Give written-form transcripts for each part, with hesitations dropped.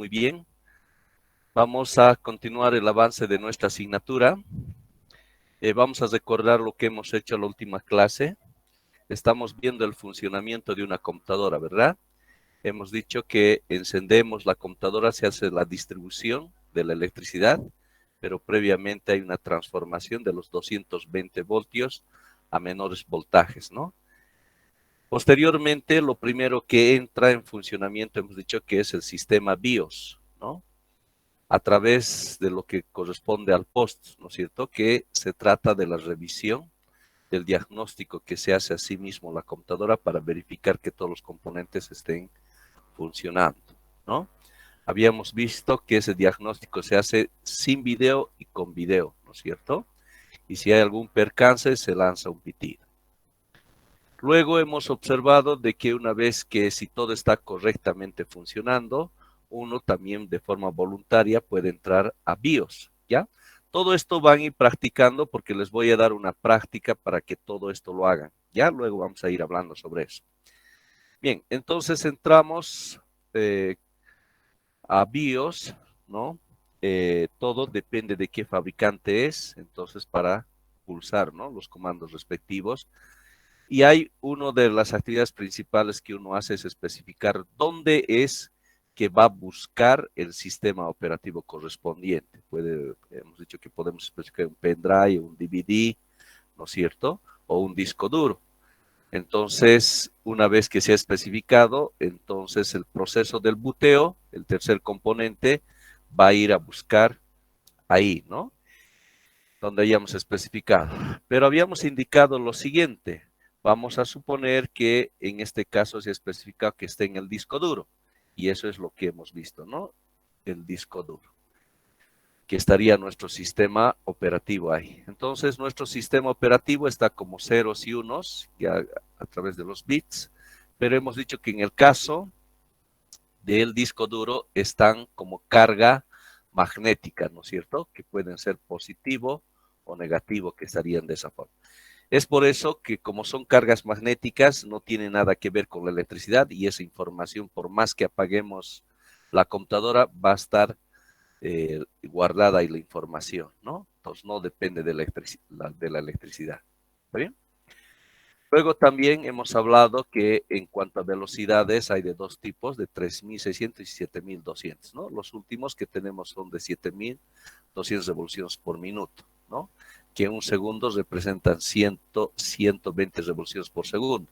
muy bien. Vamos a continuar el avance de nuestra asignatura. Vamos a recordar lo que hemos hecho en la última clase. Estamos viendo el funcionamiento de una computadora, ¿verdad? Hemos dicho que encendemos la computadora, se hace la distribución de la electricidad, pero previamente hay una transformación de los 220 voltios a menores voltajes, ¿no? Posteriormente, lo primero que entra en funcionamiento, hemos dicho que es el sistema BIOS, ¿no? A través de lo que corresponde al POST, ¿no es cierto? Que se trata de la revisión del diagnóstico que se hace a sí mismo la computadora para verificar que todos los componentes estén funcionando, ¿no? Habíamos visto que ese diagnóstico se hace sin video y con video, ¿no es cierto? Y si hay algún percance, se lanza un pitido. Luego hemos observado de que una vez que si todo está correctamente funcionando, uno también de forma voluntaria puede entrar a BIOS, ¿ya? Todo esto van a ir practicando porque les voy a dar una práctica para que todo esto lo hagan, ¿ya? Luego vamos a ir hablando sobre eso. Bien, entonces entramos a BIOS, ¿no? Todo depende de qué fabricante es, entonces para pulsar, ¿no? Los comandos respectivos. Y hay una de las actividades principales que uno hace es especificar dónde es que va a buscar el sistema operativo correspondiente. Hemos dicho que podemos especificar un pendrive, un DVD, ¿no es cierto? O un disco duro. Entonces, una vez que se ha especificado, entonces el proceso del buteo, el tercer componente, va a ir a buscar ahí, ¿no? Donde hayamos especificado. Pero habíamos indicado lo siguiente. Vamos a suponer que en este caso se ha especificado que esté en el disco duro. Y eso es lo que hemos visto, ¿no? El disco duro. Que estaría nuestro sistema operativo ahí. Entonces, nuestro sistema operativo está como ceros y unos, ya a través de los bits. Pero hemos dicho que en el caso del disco duro están como carga magnética, ¿no es cierto? Que pueden ser positivo o negativo, que estarían de esa forma. Es por eso que como son cargas magnéticas, no tiene nada que ver con la electricidad y esa información, por más que apaguemos la computadora, va a estar guardada ahí la información, ¿no? Entonces no depende de la electricidad. ¿Está bien? Luego también hemos hablado que en cuanto a velocidades hay de dos tipos, de 3600 y 7200, ¿no? Los últimos que tenemos son de 7200 revoluciones por minuto, ¿no? Que en un segundo representan 120 revoluciones por segundo.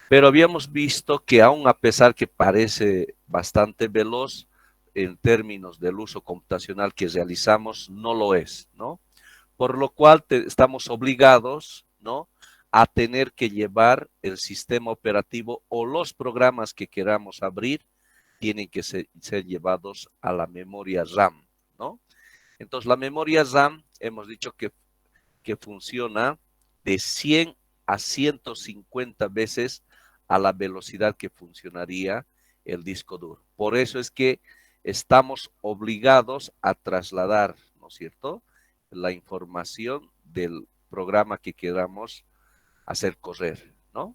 Pero habíamos visto que aún a pesar que parece bastante veloz, en términos del uso computacional que realizamos, no lo es, ¿no? Por lo cual estamos obligados, ¿no?, a tener que llevar el sistema operativo o los programas que queramos abrir, tienen que ser llevados a la memoria RAM, ¿no? Entonces, la memoria RAM, hemos dicho que funciona de 100 a 150 veces a la velocidad que funcionaría el disco duro. Por eso es que estamos obligados a trasladar, ¿no es cierto?, la información del programa que queramos hacer correr, ¿no?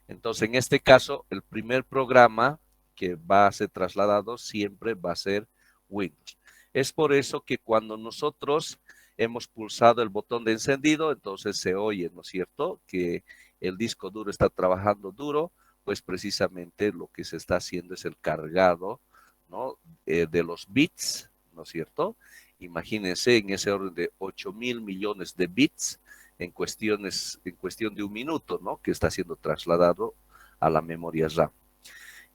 Entonces, en este caso, el primer programa que va a ser trasladado siempre va a ser Windows. Es por eso que cuando nosotros hemos pulsado el botón de encendido, entonces se oye, ¿no es cierto?, que el disco duro está trabajando duro, pues precisamente lo que se está haciendo es el cargado, ¿no?, de los bits, ¿no es cierto? Imagínense en ese orden de 8,000 millones de bits en cuestión de un minuto, ¿no?, que está siendo trasladado a la memoria RAM.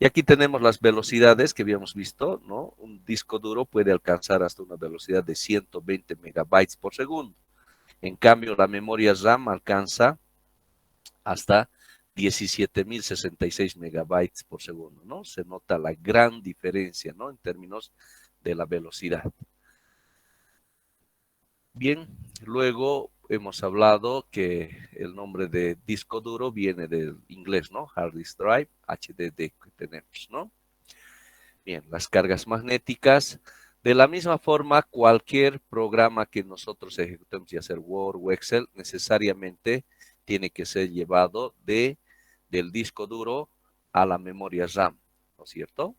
Y aquí tenemos las velocidades que habíamos visto, ¿no? Un disco duro puede alcanzar hasta una velocidad de 120 megabytes por segundo. En cambio, la memoria RAM alcanza hasta 17,066 megabytes por segundo, ¿no? Se nota la gran diferencia, ¿no?, en términos de la velocidad. Bien, luego hemos hablado que el nombre de disco duro viene del inglés, ¿no? Hard Disk Drive, HDD que tenemos, ¿no? Bien, las cargas magnéticas. De la misma forma, cualquier programa que nosotros ejecutemos, ya sea Word o Excel, necesariamente tiene que ser llevado del disco duro a la memoria RAM, ¿no es cierto?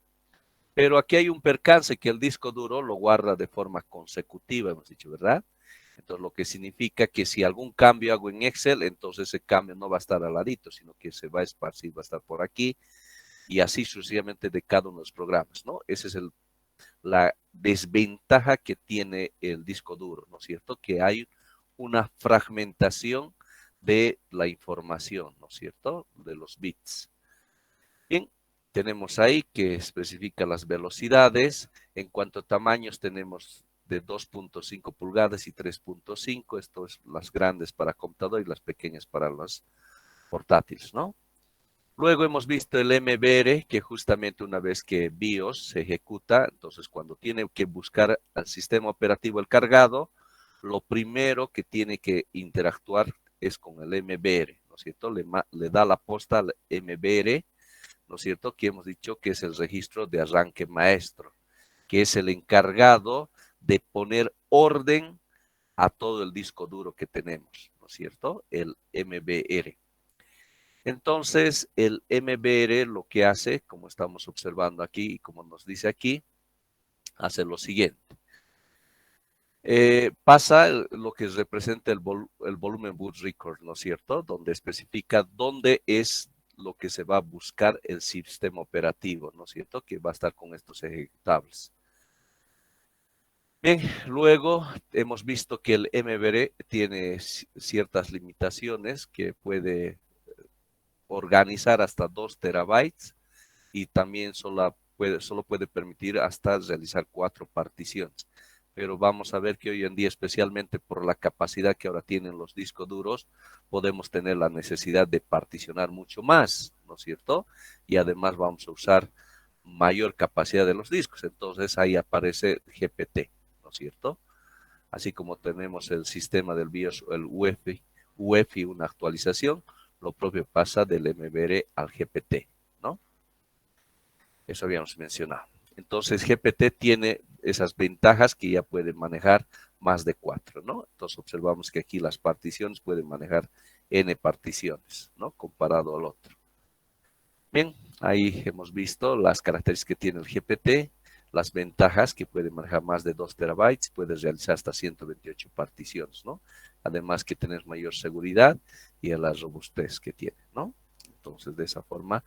Pero aquí hay un percance que el disco duro lo guarda de forma consecutiva, hemos dicho, ¿verdad? Entonces, lo que significa que si algún cambio hago en Excel, entonces ese cambio no va a estar al ladito, sino que se va a esparcir, va a estar por aquí, y así sucesivamente de cada uno de los programas, ¿no? Esa es la desventaja que tiene el disco duro, ¿no es cierto? Que hay una fragmentación de la información, ¿no es cierto? De los bits. Bien, tenemos ahí que especifica las velocidades. En cuanto a tamaños, tenemos de 2.5 pulgadas y 3.5. Esto es las grandes para computador y las pequeñas para los portátiles, ¿no? Luego hemos visto el MBR, que justamente una vez que BIOS se ejecuta, entonces cuando tiene que buscar al sistema operativo el cargado, lo primero que tiene que interactuar es con el MBR, ¿no es cierto? Le da la posta al MBR, ¿no es cierto? Que hemos dicho que es el registro de arranque maestro, que es el encargado de poner orden a todo el disco duro que tenemos, ¿no es cierto? El MBR. Entonces, el MBR lo que hace, como estamos observando aquí y como nos dice aquí, hace lo siguiente. Pasa lo que representa el volumen boot record, ¿no es cierto? Donde especifica dónde es lo que se va a buscar el sistema operativo, ¿no es cierto? Que va a estar con estos ejecutables. Bien, luego hemos visto que el MBR tiene ciertas limitaciones que puede organizar hasta 2 terabytes y también solo puede permitir hasta realizar 4 particiones. Pero vamos a ver que hoy en día, especialmente por la capacidad que ahora tienen los discos duros, podemos tener la necesidad de particionar mucho más, ¿no es cierto? Y además vamos a usar mayor capacidad de los discos. Entonces ahí aparece GPT, ¿no es cierto? Así como tenemos el sistema del BIOS, el UEFI, una actualización, lo propio pasa del MBR al GPT, ¿no? Eso habíamos mencionado. Entonces, GPT tiene esas ventajas que ya puede manejar más de 4, ¿no? Entonces, observamos que aquí las particiones pueden manejar N particiones, ¿no? Comparado al otro. Bien, ahí hemos visto las características que tiene el GPT, las ventajas que puede manejar más de 2 terabytes, puede realizar hasta 128 particiones, ¿no? Además que tener mayor seguridad y la robustez que tiene, ¿no? Entonces, de esa forma.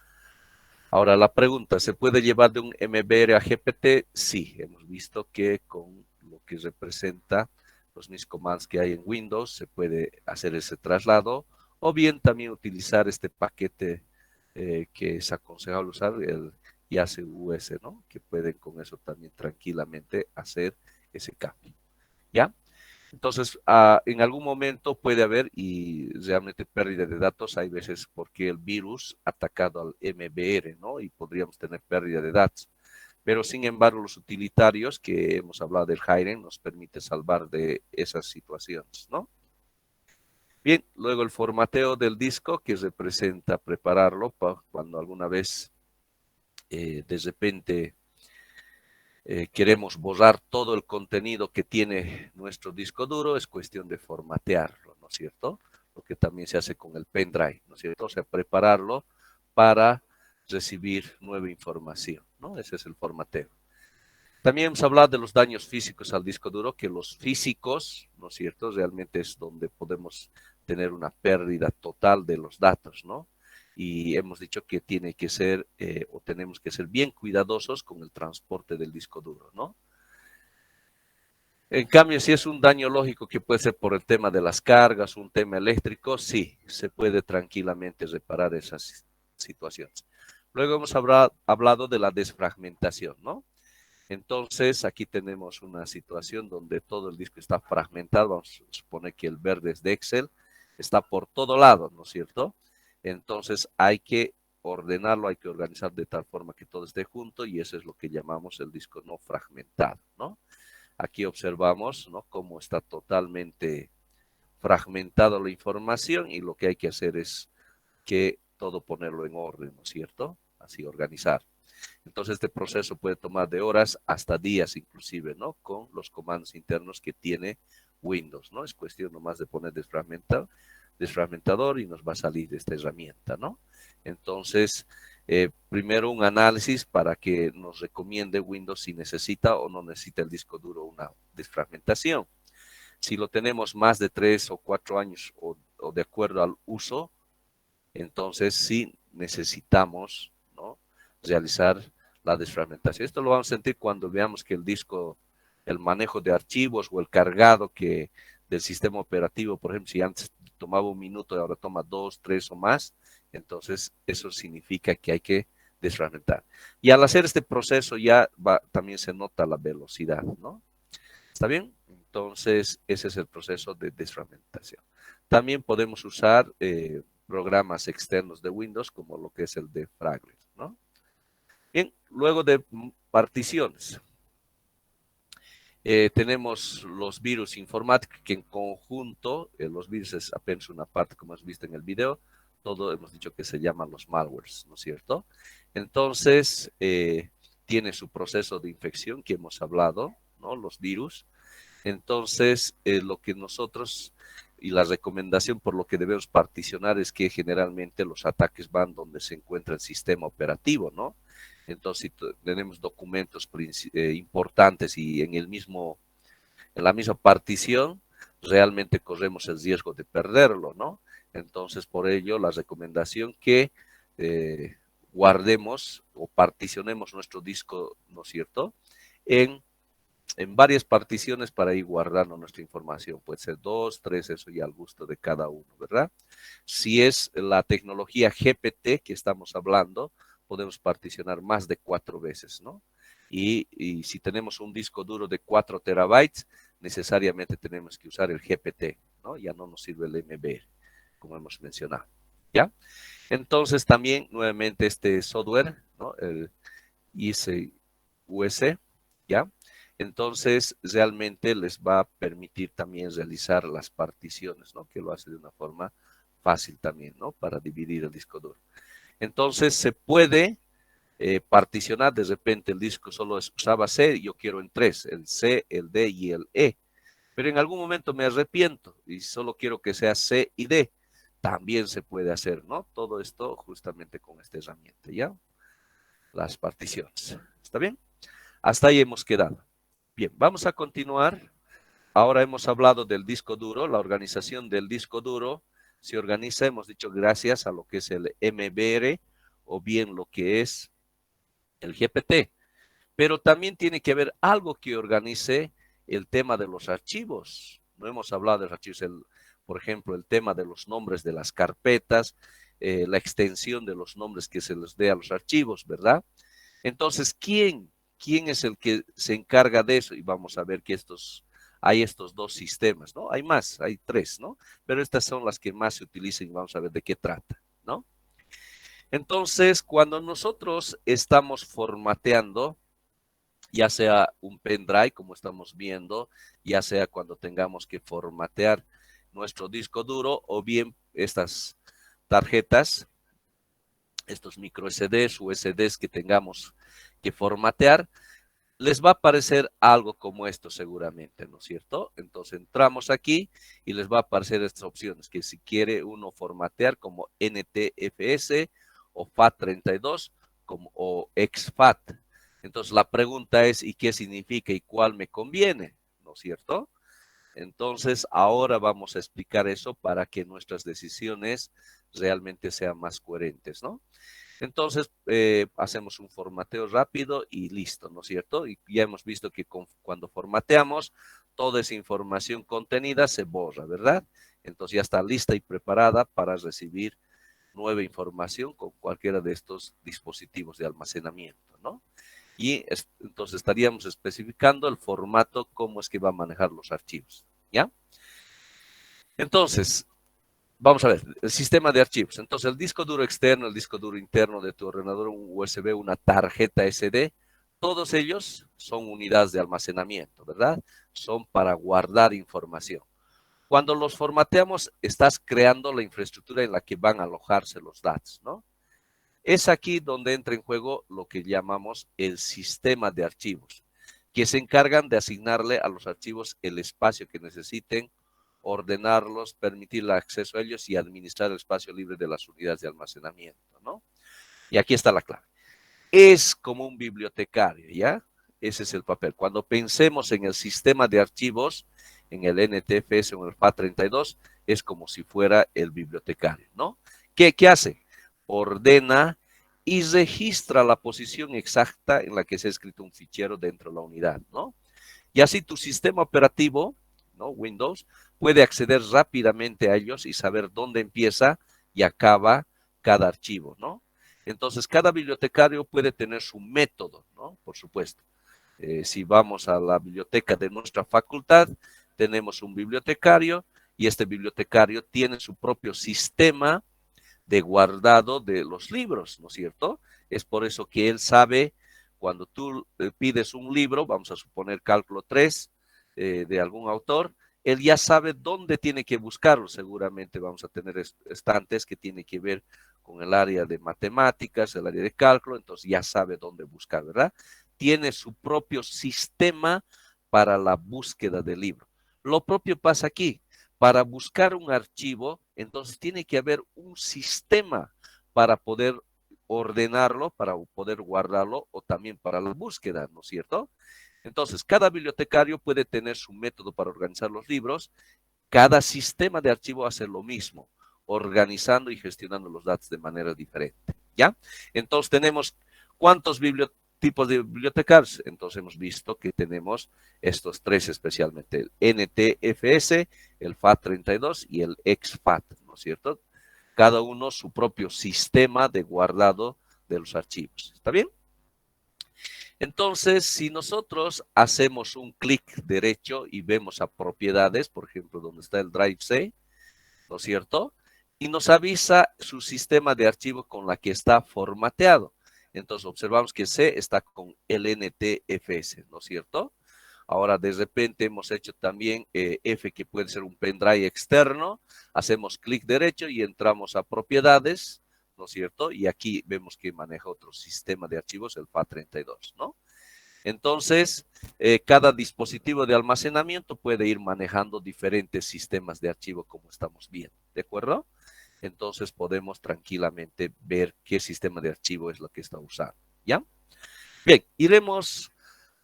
Ahora la pregunta, ¿se puede llevar de un MBR a GPT? Sí, hemos visto que con lo que representa los mis commands que hay en Windows se puede hacer ese traslado o bien también utilizar este paquete que es aconsejable usar, el YACUS, ¿no? Que pueden con eso también tranquilamente hacer ese cambio, ¿ya? Entonces, en algún momento puede haber y realmente pérdida de datos. Hay veces porque el virus ha atacado al MBR, ¿no? Y podríamos tener pérdida de datos. Pero sin embargo, los utilitarios que hemos hablado del Hiren nos permite salvar de esas situaciones, ¿no? Bien, luego el formateo del disco que representa prepararlo para cuando alguna vez de repente queremos borrar todo el contenido que tiene nuestro disco duro, es cuestión de formatearlo, ¿no es cierto? Lo que también se hace con el pendrive, ¿no es cierto? O sea, prepararlo para recibir nueva información, ¿no? Ese es el formateo. También hemos hablado de los daños físicos al disco duro, que los físicos, ¿no es cierto? Realmente es donde podemos tener una pérdida total de los datos, ¿no? Y hemos dicho que tiene que ser o tenemos que ser bien cuidadosos con el transporte del disco duro, ¿no? En cambio, si es un daño lógico que puede ser por el tema de las cargas, un tema eléctrico, sí, se puede tranquilamente reparar esas situaciones. Luego hemos hablado de la desfragmentación, ¿no? Entonces, aquí tenemos una situación donde todo el disco está fragmentado. Vamos a suponer que el verde es de Excel, está por todo lado, ¿no es cierto? Entonces, hay que ordenarlo, hay que organizar de tal forma que todo esté junto y eso es lo que llamamos el disco no fragmentado, ¿no? Aquí observamos, ¿no? Cómo está totalmente fragmentado la información y lo que hay que hacer es que todo ponerlo en orden, ¿no es cierto? Así organizar. Entonces este proceso puede tomar de horas hasta días inclusive, ¿no? Con los comandos internos que tiene Windows, ¿no? Es cuestión nomás de poner desfragmentador y nos va a salir esta herramienta, ¿no? Entonces, primero un análisis para que nos recomiende Windows si necesita o no necesita el disco duro una desfragmentación. Si lo tenemos más de 3 o 4 años o de acuerdo al uso, entonces sí necesitamos, ¿no?, realizar la desfragmentación. Esto lo vamos a sentir cuando veamos que el disco, el manejo de archivos o el cargado del sistema operativo, por ejemplo, si antes tomaba 1 minuto y ahora toma 2, 3 o más, entonces eso significa que hay que desfragmentar. Y al hacer este proceso ya también se nota la velocidad, ¿no? ¿Está bien? Entonces ese es el proceso de desfragmentación. También podemos usar programas externos de Windows como lo que es el de Fragment, ¿no? Bien, luego de particiones. Tenemos los virus informáticos que en conjunto, los virus es apenas una parte como has visto en el video, todo hemos dicho que se llaman los malwares, ¿no es cierto? Entonces, tiene su proceso de infección que hemos hablado, ¿no? Los virus. Entonces, lo que nosotros y la recomendación por lo que debemos particionar es que generalmente los ataques van donde se encuentra el sistema operativo, ¿no? Entonces, si tenemos documentos importantes y en la misma partición, realmente corremos el riesgo de perderlo, ¿no? Entonces, por ello, la recomendación que guardemos o particionemos nuestro disco, ¿no es cierto?, en varias particiones para ir guardando nuestra información. Puede ser 2, 3, eso ya al gusto de cada uno, ¿verdad? Si es la tecnología GPT que estamos hablando, podemos particionar más de 4 veces, ¿no? Y si tenemos un disco duro de 4 terabytes, necesariamente tenemos que usar el GPT, ¿no? Ya no nos sirve el MBR, como hemos mencionado, ¿ya? Entonces también, nuevamente, este software, ¿no?, el ICUS, ¿ya? Entonces, realmente les va a permitir también realizar las particiones, ¿no?, que lo hace de una forma fácil también, ¿no?, para dividir el disco duro. Entonces, se puede particionar, de repente el disco solo usaba C, yo quiero en 3, el C, el D y el E. Pero en algún momento me arrepiento y solo quiero que sea C y D. También se puede hacer, ¿no? Todo esto justamente con esta herramienta, ¿ya? Las particiones. ¿Está bien? Hasta ahí hemos quedado. Bien, vamos a continuar. Ahora hemos hablado del disco duro, la organización del disco duro se organiza, hemos dicho, gracias a lo que es el MBR o bien lo que es el GPT. Pero también tiene que haber algo que organice el tema de los archivos. No hemos hablado de los archivos, por ejemplo, el tema de los nombres de las carpetas, la extensión de los nombres que se les dé a los archivos, ¿verdad? Entonces, ¿quién es el que se encarga de eso? Y vamos a ver que hay estos dos sistemas, ¿no? Hay más, hay 3, ¿no? Pero estas son las que más se utilizan y vamos a ver de qué trata, ¿no? Entonces, cuando nosotros estamos formateando, ya sea un pendrive, como estamos viendo, ya sea cuando tengamos que formatear nuestro disco duro, o bien estas tarjetas, estos micro SDs, USDs que tengamos que formatear, les va a aparecer algo como esto seguramente, ¿no es cierto? Entonces entramos aquí y les va a aparecer estas opciones, que si quiere uno formatear como NTFS o FAT32 o exFAT. Entonces la pregunta es, ¿y qué significa y cuál me conviene? ¿No es cierto? Entonces ahora vamos a explicar eso para que nuestras decisiones realmente sean más coherentes, ¿no? Entonces, hacemos un formateo rápido y listo, ¿no es cierto? Y ya hemos visto que cuando formateamos, toda esa información contenida se borra, ¿verdad? Entonces ya está lista y preparada para recibir nueva información con cualquiera de estos dispositivos de almacenamiento, ¿no? Y entonces estaríamos especificando el formato, cómo es que va a manejar los archivos, ¿ya? Entonces, vamos a ver, el sistema de archivos. Entonces, el disco duro externo, el disco duro interno de tu ordenador, un USB, una tarjeta SD, todos ellos son unidades de almacenamiento, ¿verdad? Son para guardar información. Cuando los formateamos, estás creando la infraestructura en la que van a alojarse los datos, ¿no? Es aquí donde entra en juego lo que llamamos el sistema de archivos, que se encargan de asignarle a los archivos el espacio que necesiten, ordenarlos, permitir el acceso a ellos y administrar el espacio libre de las unidades de almacenamiento, ¿no? Y aquí está la clave. Es como un bibliotecario, ¿ya? Ese es el papel. Cuando pensemos en el sistema de archivos, en el NTFS o en el FAT32, es como si fuera el bibliotecario, ¿no? ¿Qué hace? Ordena y registra la posición exacta en la que se ha escrito un fichero dentro de la unidad, ¿no? Y así tu sistema operativo, ¿no? Windows, puede acceder rápidamente a ellos y saber dónde empieza y acaba cada archivo, ¿no? Entonces, cada bibliotecario puede tener su método, ¿no? Por supuesto. Si vamos a la biblioteca de nuestra facultad, tenemos un bibliotecario y este bibliotecario tiene su propio sistema de guardado de los libros, ¿no es cierto? Es por eso que él sabe, cuando tú pides un libro, vamos a suponer cálculo 3 de algún autor, él ya sabe dónde tiene que buscarlo. Seguramente vamos a tener estantes que tienen que ver con el área de matemáticas, el área de cálculo, entonces ya sabe dónde buscar, ¿verdad? Tiene su propio sistema para la búsqueda del libro. Lo propio pasa aquí. Para buscar un archivo, entonces tiene que haber un sistema para poder ordenarlo, para poder guardarlo o también para la búsqueda, ¿no es cierto? Entonces, cada bibliotecario puede tener su método para organizar los libros. Cada sistema de archivo hace lo mismo, organizando y gestionando los datos de manera diferente, ¿ya? Entonces tenemos cuántos tipos de bibliotecarios. Entonces hemos visto que tenemos estos tres especialmente, el NTFS, el FAT32 y el exFAT, ¿no es cierto? Cada uno su propio sistema de guardado de los archivos. ¿Está bien? Entonces, si nosotros hacemos un clic derecho y vemos a propiedades, por ejemplo, donde está el Drive C, ¿no es cierto? Y nos avisa su sistema de archivo con la que está formateado. Entonces observamos que C está con el NTFS, ¿no es cierto? Ahora de repente hemos hecho también F, que puede ser un pendrive externo. Hacemos clic derecho y entramos a propiedades, ¿no es cierto? Y aquí vemos que maneja otro sistema de archivos, el FAT32, ¿no? Entonces, cada dispositivo de almacenamiento puede ir manejando diferentes sistemas de archivo como estamos viendo, ¿de acuerdo? Entonces podemos tranquilamente ver qué sistema de archivo es lo que está usando, ¿ya? Bien, iremos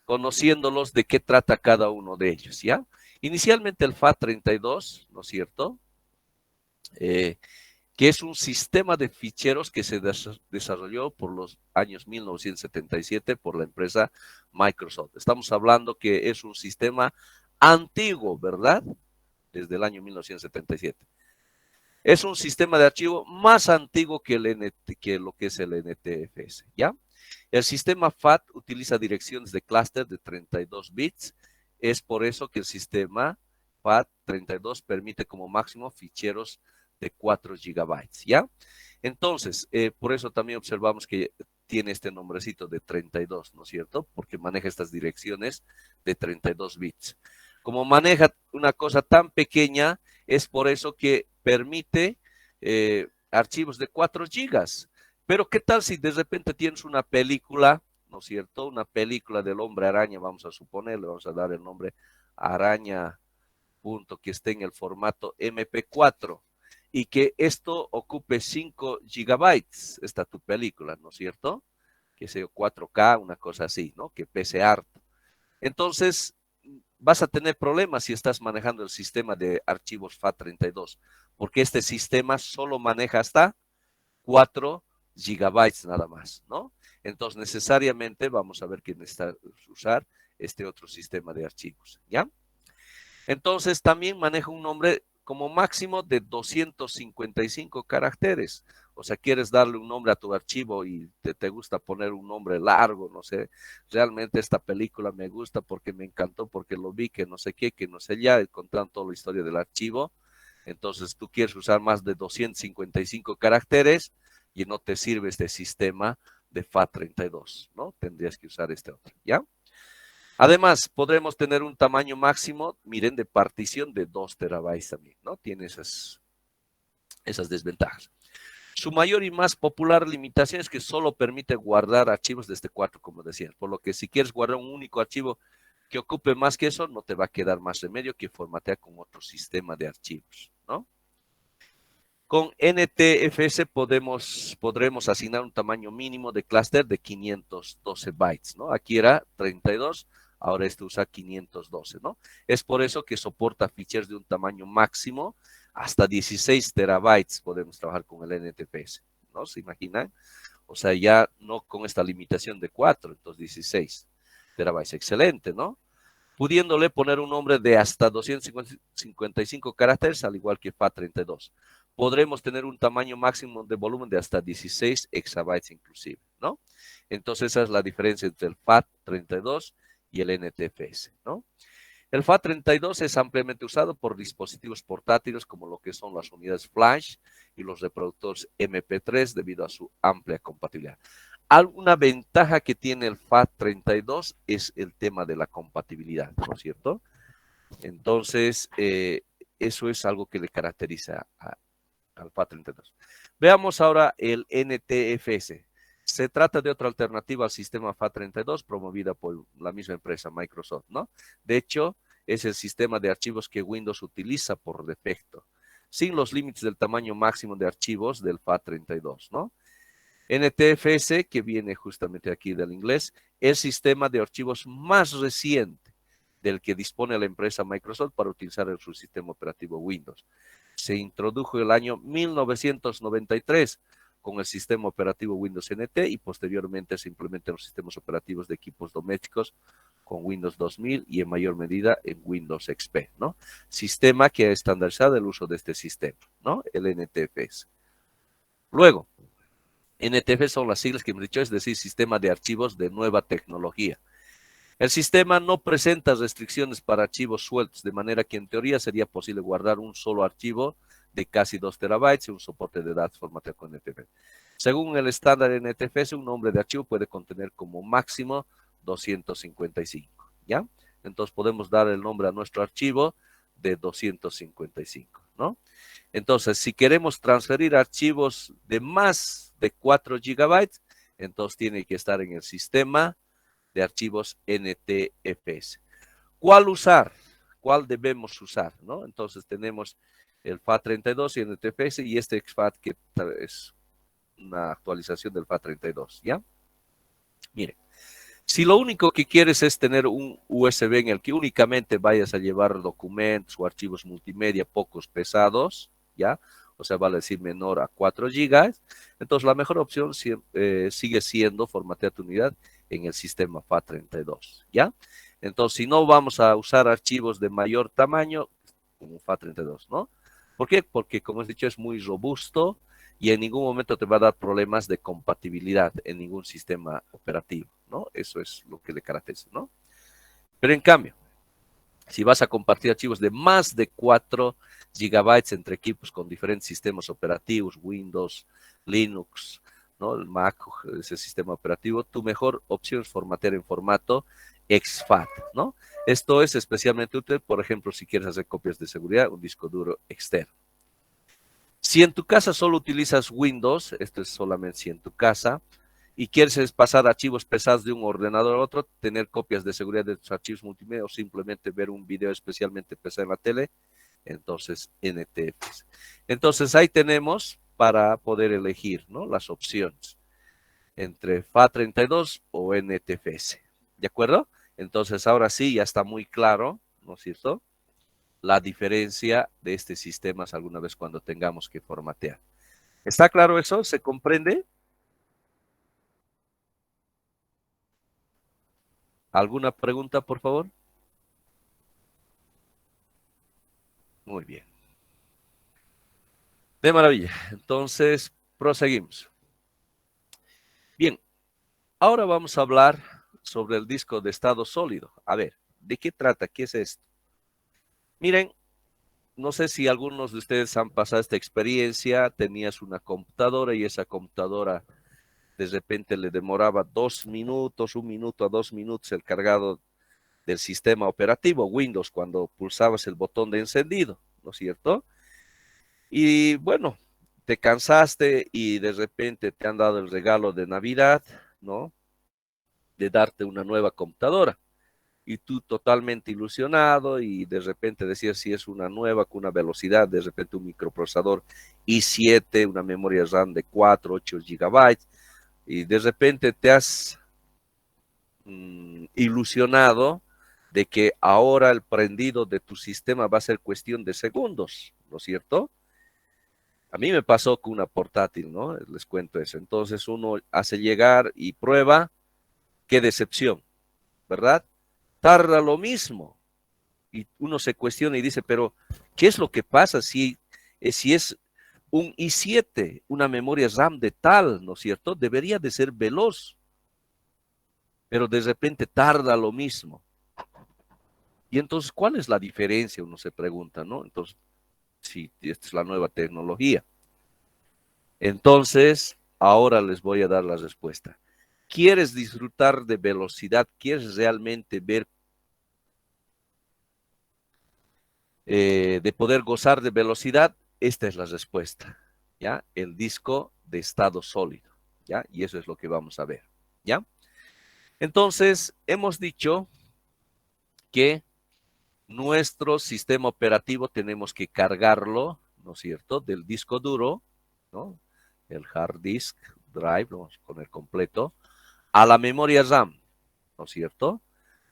conociéndolos de qué trata cada uno de ellos, ¿ya? Inicialmente el FAT32, ¿no es cierto? Que es un sistema de ficheros que se desarrolló por los años 1977 por la empresa Microsoft. Estamos hablando que es un sistema antiguo, ¿verdad? Desde el año 1977. Es un sistema de archivo más antiguo que, que lo que es el NTFS, ¿ya? El sistema FAT utiliza direcciones de clúster de 32 bits. Es por eso que el sistema FAT32 permite como máximo ficheros de 4 gigabytes, ¿ya? Entonces, por eso también observamos que tiene este nombrecito de 32, ¿no es cierto? Porque maneja estas direcciones de 32 bits. Como maneja una cosa tan pequeña, es por eso que permite archivos de 4 gigas. Pero ¿qué tal si de repente tienes una película, ¿no es cierto? Una película del hombre araña, vamos a suponer, le vamos a dar el nombre araña, punto, que esté en el formato MP4 y que esto ocupe 5 gigabytes, esta tu película, ¿no es cierto? Que sea 4K, una cosa así, ¿no? Que pese harto. Entonces, vas a tener problemas si estás manejando el sistema de archivos FAT32, porque este sistema solo maneja hasta 4 gigabytes nada más, ¿no? Entonces, necesariamente vamos a ver que necesita usar este otro sistema de archivos, ¿ya? Entonces, también maneja un nombre como máximo de 255 caracteres. O sea, quieres darle un nombre a tu archivo y te gusta poner un nombre largo, no sé, realmente esta película me gusta porque me encantó, porque lo vi, que no sé qué, que no sé ya, contando toda la historia del archivo. Entonces, tú quieres usar más de 255 caracteres y no te sirve este sistema de FAT32, ¿no? Tendrías que usar este otro, ¿ya? Además, podremos tener un tamaño máximo, miren, de partición de 2 terabytes también, ¿no? Tiene esas desventajas. Su mayor y más popular limitación es que solo permite guardar archivos de este 4, como decía. Por lo que si quieres guardar un único archivo que ocupe más que eso, no te va a quedar más remedio que formatear con otro sistema de archivos, ¿no? Con NTFS podremos asignar un tamaño mínimo de clúster de 512 bytes, ¿no? Aquí era 32, ahora este usa 512, ¿no? Es por eso que soporta ficheros de un tamaño máximo hasta 16 terabytes podemos trabajar con el NTFS, ¿no? ¿Se imaginan? O sea, ya no con esta limitación de 4, entonces 16 terabytes. Excelente, ¿no? Pudiéndole poner un nombre de hasta 255 caracteres, al igual que FAT32. Podremos tener un tamaño máximo de volumen de hasta 16 exabytes inclusive, ¿no? Entonces esa es la diferencia entre el FAT32 y el NTFS, ¿no? El FAT32 es ampliamente usado por dispositivos portátiles como lo que son las unidades flash y los reproductores MP3 debido a su amplia compatibilidad. Alguna ventaja que tiene el FAT32 es el tema de la compatibilidad, ¿no es cierto? Entonces, eso es algo que le caracteriza al FAT32. Veamos ahora el NTFS. Se trata de otra alternativa al sistema FAT32 promovida por la misma empresa Microsoft, ¿no? De hecho, es el sistema de archivos que Windows utiliza por defecto, sin los límites del tamaño máximo de archivos del FAT32, ¿no? NTFS, que viene justamente aquí del inglés, el sistema de archivos más reciente del que dispone la empresa Microsoft para utilizar en su sistema operativo Windows. Se introdujo el año 1993 con el sistema operativo Windows NT y posteriormente se implementa en los sistemas operativos de equipos domésticos con Windows 2000 y en mayor medida en Windows XP, ¿no? Sistema que ha estandarizado el uso de este sistema, ¿no? El NTFS. Luego, NTF son las siglas que hemos dicho, es decir, Sistema de Archivos de Nueva Tecnología. El sistema no presenta restricciones para archivos sueltos, de manera que en teoría sería posible guardar un solo archivo de casi 2 terabytes y un soporte de datos formateado con NTFS. Según el estándar NTFS, un nombre de archivo puede contener como máximo 255, ¿ya? Entonces podemos dar el nombre a nuestro archivo de 255, ¿no? Entonces, si queremos transferir archivos de más de 4 gigabytes, entonces tiene que estar en el sistema de archivos NTFS. ¿Cuál usar? ¿Cuál debemos usar? ¿No? Entonces tenemos el FAT32 y el NTFS y este exFAT que es una actualización del FAT32, ¿ya? Miren, si lo único que quieres es tener un USB en el que únicamente vayas a llevar documentos o archivos multimedia pocos pesados, ¿ya? O sea, vale decir menor a 4 gigas, entonces la mejor opción sigue siendo formatear tu unidad en el sistema FAT32, ¿ya? Entonces, si no vamos a usar archivos de mayor tamaño, como FAT32, ¿no? ¿Por qué? Porque, como he dicho, es muy robusto y en ningún momento te va a dar problemas de compatibilidad en ningún sistema operativo, ¿no? Eso es lo que le caracteriza, ¿no? Pero en cambio, si vas a compartir archivos de más de 4 gigabytes entre equipos con diferentes sistemas operativos, Windows, Linux, ¿no? El Mac, ese sistema operativo, tu mejor opción es formatear en formato exFAT, ¿no? Esto es especialmente útil, por ejemplo, si quieres hacer copias de seguridad, un disco duro externo. Si en tu casa solo utilizas Windows, esto es solamente si en tu casa, y quieres pasar archivos pesados de un ordenador a otro, tener copias de seguridad de tus archivos multimedia o simplemente ver un video especialmente pesado en la tele, entonces NTFS. Entonces ahí tenemos para poder elegir, ¿no? Las opciones entre FAT32 o NTFS. ¿De acuerdo? Entonces ahora sí ya está muy claro, ¿no es cierto?, la diferencia de estos sistemas alguna vez cuando tengamos que formatear. ¿Está claro eso? ¿Se comprende? ¿Alguna pregunta, por favor? Muy bien. De maravilla. Entonces, proseguimos. Bien, ahora vamos a hablar sobre el disco de estado sólido. A ver, ¿de qué trata? ¿Qué es esto? Miren, no sé si algunos de ustedes han pasado esta experiencia. Tenías una computadora y esa computadora de repente le demoraba 2 minutos, 1 minuto a 2 minutos el cargado del sistema operativo Windows cuando pulsabas el botón de encendido, ¿no es cierto? Y bueno, te cansaste y de repente te han dado el regalo de Navidad, ¿no? De darte una nueva computadora. y tú totalmente ilusionado y de repente decías si es una nueva con una velocidad, de repente un microprocesador i7, una memoria RAM de 4, 8 gigabytes, y de repente te has ilusionado de que ahora el prendido de tu sistema va a ser cuestión de segundos, ¿no es cierto? A mí me pasó con una portátil, ¿no? Les cuento eso. Entonces uno hace llegar y prueba, qué decepción, ¿verdad? Tarda lo mismo. Y uno se cuestiona y dice, pero ¿qué es lo que pasa si es un i7, una memoria RAM de tal, ¿no es cierto? Debería de ser veloz, pero de repente tarda lo mismo. Y entonces, ¿cuál es la diferencia? Uno se pregunta, ¿no? Entonces, sí, esta es la nueva tecnología. Entonces, ahora les voy a dar la respuesta. ¿Quieres disfrutar de velocidad? ¿Quieres realmente ver, de poder gozar de velocidad? Esta es la respuesta, ¿ya? El disco de estado sólido, ¿ya? Y eso es lo que vamos a ver, ¿ya? Entonces, hemos dicho que nuestro sistema operativo tenemos que cargarlo, ¿no es cierto?, del disco duro, ¿no? El hard disk drive, lo vamos a poner completo, a la memoria RAM, ¿no es cierto?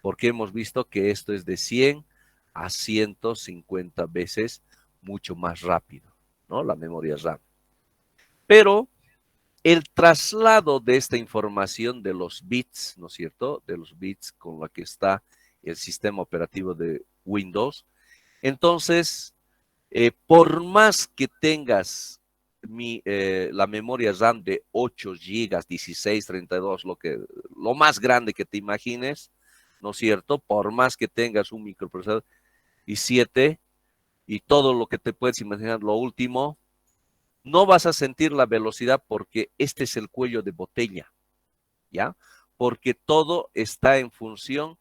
Porque hemos visto que esto es de 100 a 150 veces mucho más rápido, ¿no? La memoria RAM. Pero el traslado de esta información de los bits, ¿no es cierto? De los bits con la que está el sistema operativo de Windows. Entonces, por más que tengas la memoria RAM de 8 gigas, 16, 32, lo más grande que te imagines, ¿no es cierto? Por más que tengas un microprocesador i7 y todo lo que te puedes imaginar, lo último, no vas a sentir la velocidad porque este es el cuello de botella, ¿ya? Porque todo está en función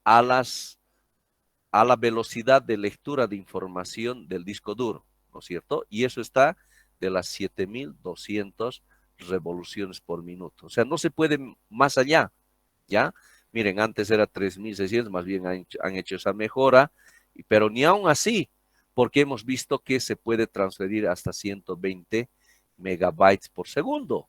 a la velocidad de lectura de información del disco duro, ¿no es cierto? Y eso está de las 7200 revoluciones por minuto. O sea, no se puede más allá, ¿ya? Miren, antes era 3600, más bien han hecho esa mejora, pero ni aún así, porque hemos visto que se puede transferir hasta 120 megabytes por segundo,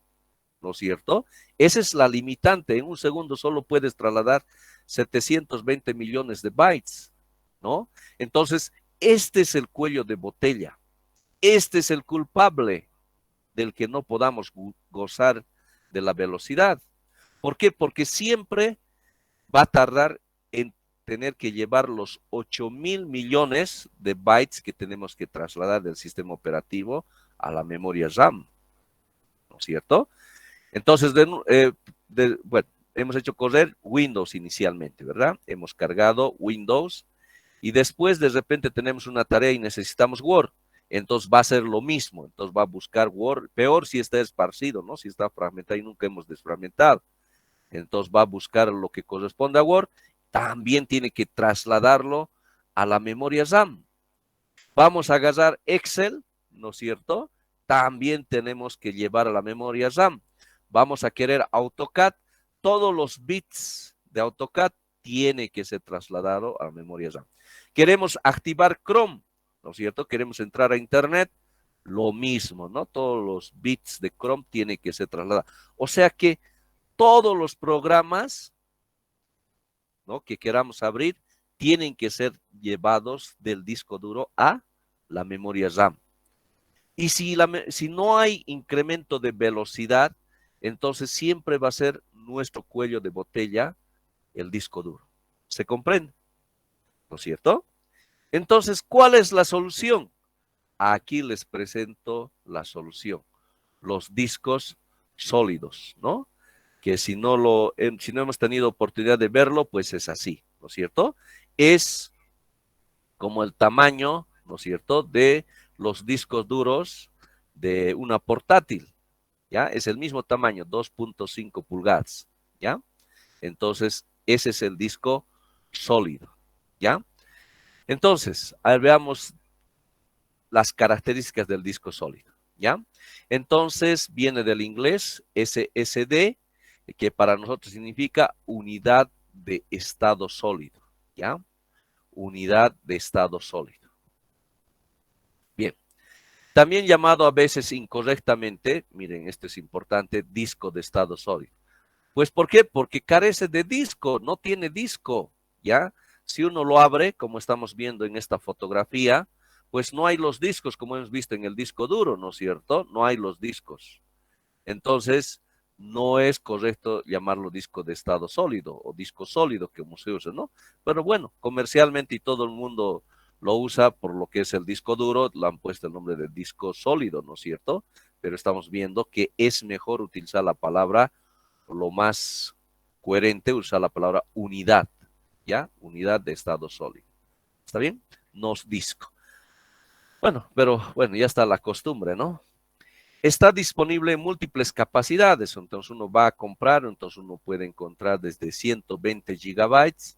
¿no es cierto? Esa es la limitante. En un segundo solo puedes trasladar 720 millones de bytes, ¿no? Entonces, este es el cuello de botella. Este es el culpable del que no podamos gozar de la velocidad. ¿Por qué? Porque siempre va a tardar en tener que llevar los 8.000 millones de bytes que tenemos que trasladar del sistema operativo a la memoria RAM, ¿no es cierto? Entonces, bueno, hemos hecho correr Windows inicialmente, ¿verdad? Hemos cargado Windows y después de repente tenemos una tarea y necesitamos Word. Entonces va a ser lo mismo. Entonces va a buscar Word, peor si está esparcido, ¿no? Si está fragmentado y nunca hemos desfragmentado. Entonces va a buscar lo que corresponde a Word. También tiene que trasladarlo a la memoria RAM. Vamos a agarrar Excel, ¿no es cierto? También tenemos que llevar a la memoria RAM. Vamos a querer AutoCAD. Todos los bits de AutoCAD tiene que ser trasladado a la memoria RAM. Queremos activar Chrome, ¿no es cierto? Queremos entrar a Internet, lo mismo, ¿no? Todos los bits de Chrome tienen que ser trasladados. O sea que todos los programas, ¿no?, que queramos abrir tienen que ser llevados del disco duro a la memoria RAM. Y si no hay incremento de velocidad, entonces siempre va a ser nuestro cuello de botella el disco duro. ¿Se comprende? ¿No es cierto? Entonces, ¿cuál es la solución? Aquí les presento la solución. Los discos sólidos, ¿no? Que si no hemos tenido oportunidad de verlo, pues es así, ¿no es cierto? Es como el tamaño, ¿no es cierto?, de los discos duros de una portátil, ¿ya? Es el mismo tamaño, 2.5 pulgadas, ¿ya? Entonces, ese es el disco sólido, ¿ya? Entonces, a ver, veamos las características del disco sólido, ¿ya? Entonces, viene del inglés SSD, que para nosotros significa unidad de estado sólido, ¿ya? Unidad de estado sólido. Bien. También llamado a veces incorrectamente, miren, esto es importante, disco de estado sólido. Pues, ¿por qué? Porque carece de disco, no tiene disco, ¿ya? Si uno lo abre, como estamos viendo en esta fotografía, pues no hay los discos como hemos visto en el disco duro, ¿no es cierto? No hay los discos. Entonces, no es correcto llamarlo disco de estado sólido o disco sólido que se usa, ¿no? Pero bueno, comercialmente y todo el mundo lo usa por lo que es el disco duro, le han puesto el nombre de disco sólido, ¿no es cierto? Pero estamos viendo que es mejor utilizar la palabra, lo más coherente, usar la palabra unidad, ¿ya? Unidad de estado sólido. ¿Está bien? No es disco. Bueno, pero bueno, ya está la costumbre, ¿no? Está disponible en múltiples capacidades, entonces uno va a comprar, entonces uno puede encontrar desde 120 gigabytes,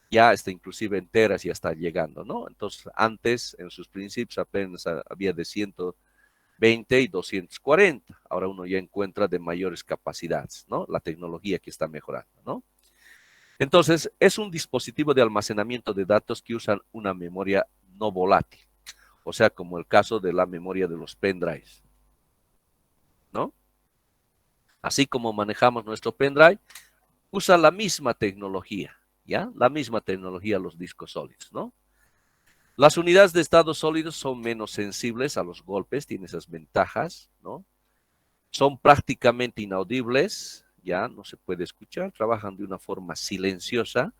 ya está inclusive enteras y ya está llegando, ¿no? Entonces antes, en sus principios, apenas había de 120 y 240, ahora uno ya encuentra de mayores capacidades, ¿no? La tecnología que está mejorando, ¿no? Entonces, es un dispositivo de almacenamiento de datos que usan una memoria no volátil, o sea, como el caso de la memoria de los pendrives, ¿no? Así como manejamos nuestro pendrive, usa la misma tecnología, ¿ya? La misma tecnología los discos sólidos, ¿no? Las unidades de estado sólidos son menos sensibles a los golpes, tienen esas ventajas, ¿no? Son prácticamente inaudibles, ya no se puede escuchar, trabajan de una forma silenciosa,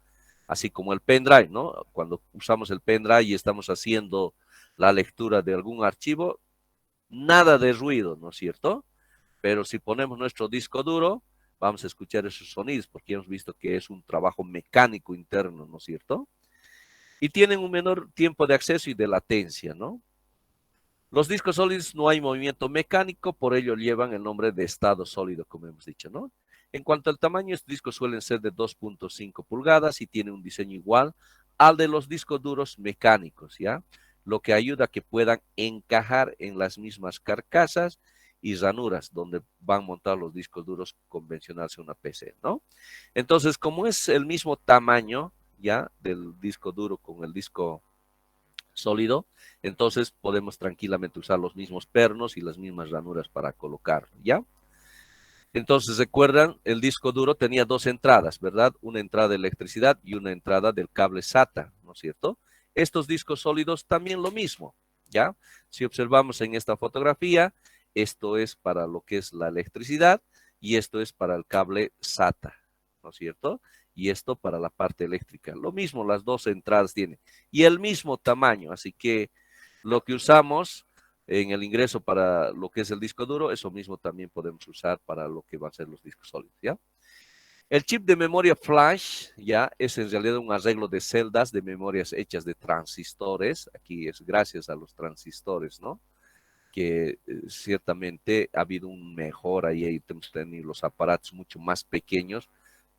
así como el pendrive, ¿no? Cuando usamos el pendrive y estamos haciendo la lectura de algún archivo, nada de ruido, ¿no es cierto? Pero si ponemos nuestro disco duro, vamos a escuchar esos sonidos, porque hemos visto que es un trabajo mecánico interno, ¿no es cierto? Y tienen un menor tiempo de acceso y de latencia, ¿no? Los discos sólidos no hay movimiento mecánico, por ello llevan el nombre de estado sólido, como hemos dicho, ¿no? En cuanto al tamaño, estos discos suelen ser de 2.5 pulgadas y tienen un diseño igual al de los discos duros mecánicos, ¿ya? Lo que ayuda a que puedan encajar en las mismas carcasas y ranuras donde van a montar los discos duros convencionales en una PC, ¿no? Entonces, como es el mismo tamaño, ¿ya? Del disco duro con el disco sólido, entonces podemos tranquilamente usar los mismos pernos y las mismas ranuras para colocarlo, ¿ya? Entonces, recuerdan, el disco duro tenía dos entradas, ¿verdad? Una entrada de electricidad y una entrada del cable SATA, ¿no es cierto? Estos discos sólidos también lo mismo, ¿ya? Si observamos en esta fotografía, esto es para lo que es la electricidad y esto es para el cable SATA, ¿no es cierto? Y esto para la parte eléctrica. Lo mismo, las dos entradas tienen. Y el mismo tamaño, así que lo que usamos en el ingreso para lo que es el disco duro, eso mismo también podemos usar para lo que van a ser los discos sólidos, ¿ya? El chip de memoria flash, ya, es en realidad un arreglo de celdas de memorias hechas de transistores. Aquí es gracias a los transistores, ¿no? Que ciertamente ha habido un mejor ahí, hemos tenido los aparatos mucho más pequeños,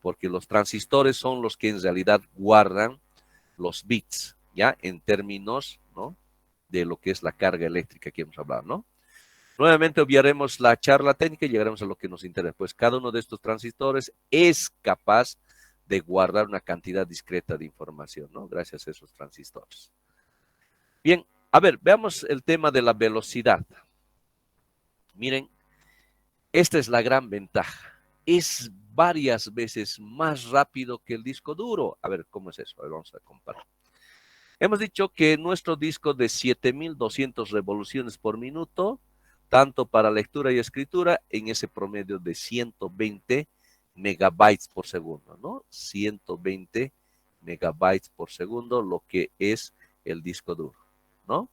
porque los transistores son los que en realidad guardan los bits, ¿ya? En términos, ¿no? De lo que es la carga eléctrica que hemos hablado, ¿no? Nuevamente obviaremos la charla técnica y llegaremos a lo que nos interesa. Pues cada uno de estos transistores es capaz de guardar una cantidad discreta de información, ¿no? Gracias a esos transistores. Bien, a ver, veamos el tema de la velocidad. Miren, esta es la gran ventaja. Es varias veces más rápido que el disco duro. A ver, ¿cómo es eso? A ver, vamos a comparar. Hemos dicho que nuestro disco de 7200 revoluciones por minuto, tanto para lectura y escritura, en ese promedio de 120 megabytes por segundo, ¿no? 120 megabytes por segundo, lo que es el disco duro, ¿no?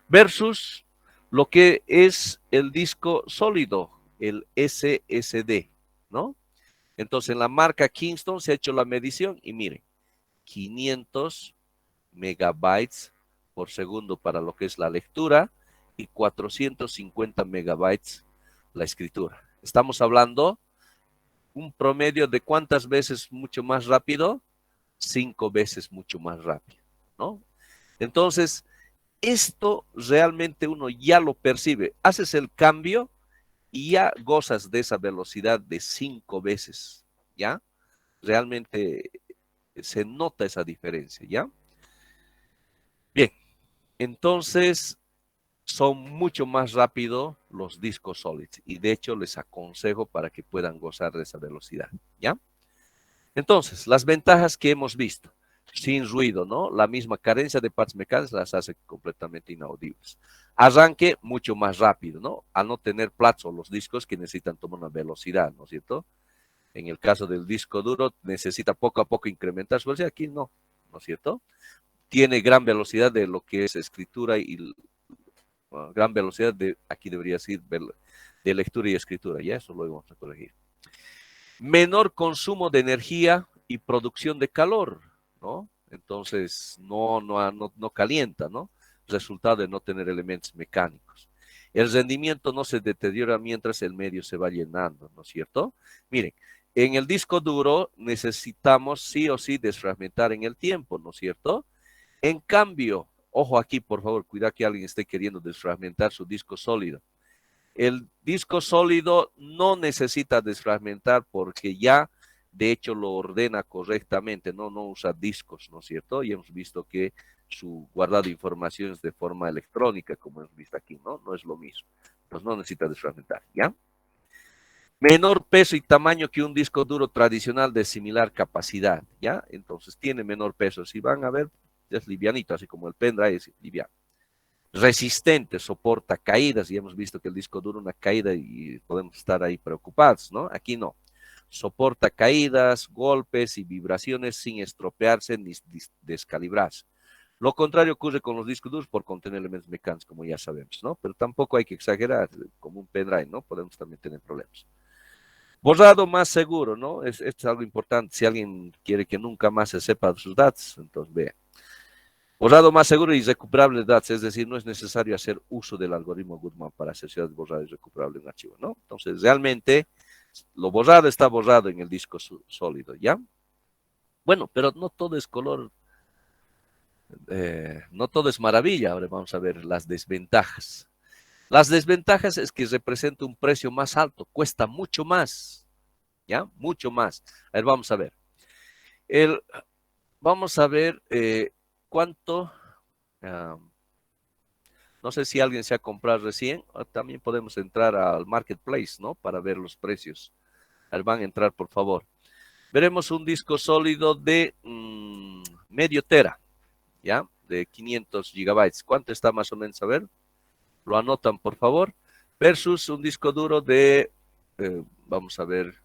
Versus lo que es el disco sólido, el SSD, ¿no? Entonces, en la marca Kingston se ha hecho la medición y miren, 500 megabytes por segundo para lo que es la lectura y 450 megabytes la escritura. Estamos hablando un promedio de cuántas veces mucho más rápido, 5 veces mucho más rápido, ¿no? Entonces, esto realmente uno ya lo percibe. Haces el cambio y ya gozas de esa velocidad de 5 veces, ¿ya? Realmente se nota esa diferencia, ¿ya? Bien, entonces son mucho más rápidos los discos sólidos y de hecho les aconsejo para que puedan gozar de esa velocidad, ¿ya? Entonces, las ventajas que hemos visto, sin ruido, ¿no? La misma carencia de partes mecánicas las hace completamente inaudibles. Arranque mucho más rápido, ¿no? Al no tener platos los discos que necesitan tomar una velocidad, ¿no es cierto? En el caso del disco duro, necesita poco a poco incrementar su velocidad, aquí ¿no es cierto? Tiene gran velocidad de lo que es escritura y gran velocidad de, aquí debería decir, de lectura y escritura, ya eso lo vamos a corregir. Menor consumo de energía y producción de calor, ¿no? Entonces, no calienta, ¿no? Resultado de no tener elementos mecánicos. El rendimiento no se deteriora mientras el medio se va llenando, ¿no es cierto? Miren, en el disco duro necesitamos sí o sí desfragmentar en el tiempo, ¿no es cierto? En cambio, ojo aquí, por favor, cuidado que alguien esté queriendo desfragmentar su disco sólido. El disco sólido no necesita desfragmentar porque ya, de hecho, lo ordena correctamente, no usa discos, ¿no es cierto? Y hemos visto que su guardado de información es de forma electrónica, como hemos visto aquí, ¿no? No es lo mismo. Entonces no necesita desfragmentar, ¿ya? Menor peso y tamaño que un disco duro tradicional de similar capacidad, ¿ya? Entonces tiene menor peso. Si van a ver, es livianito, así como el pendrive es liviano. Resistente, soporta caídas, y hemos visto que el disco duro una caída y podemos estar ahí preocupados, ¿no? Aquí no. Soporta caídas, golpes y vibraciones sin estropearse ni descalibrarse. Lo contrario ocurre con los discos duros por contener elementos mecánicos, como ya sabemos, ¿no? Pero tampoco hay que exagerar, como un pendrive, ¿no? Podemos también tener problemas. Borrado más seguro, ¿no? Esto es algo importante. Si alguien quiere que nunca más se sepa sus datos, entonces vea. Borrado más seguro y recuperable de datos, es decir, no es necesario hacer uso del algoritmo Goodman para hacer borrado y recuperable un archivo, ¿no? Entonces, realmente, lo borrado está borrado en el disco sólido, ¿ya? Bueno, pero no todo es color, no todo es maravilla. Ahora vamos a ver las desventajas. Las desventajas es que representa un precio más alto, cuesta mucho más, ¿ya? Mucho más. A ver, vamos a ver. El, vamos a ver cuánto... Uh, no sé si alguien se ha comprado recién, también podemos entrar al marketplace, ¿no? Para ver los precios. Van a entrar, por favor. Veremos un disco sólido de medio tera, ¿ya? De 500 gigabytes. ¿Cuánto está más o menos? A ver, lo anotan, por favor. Versus un disco duro de, vamos a ver,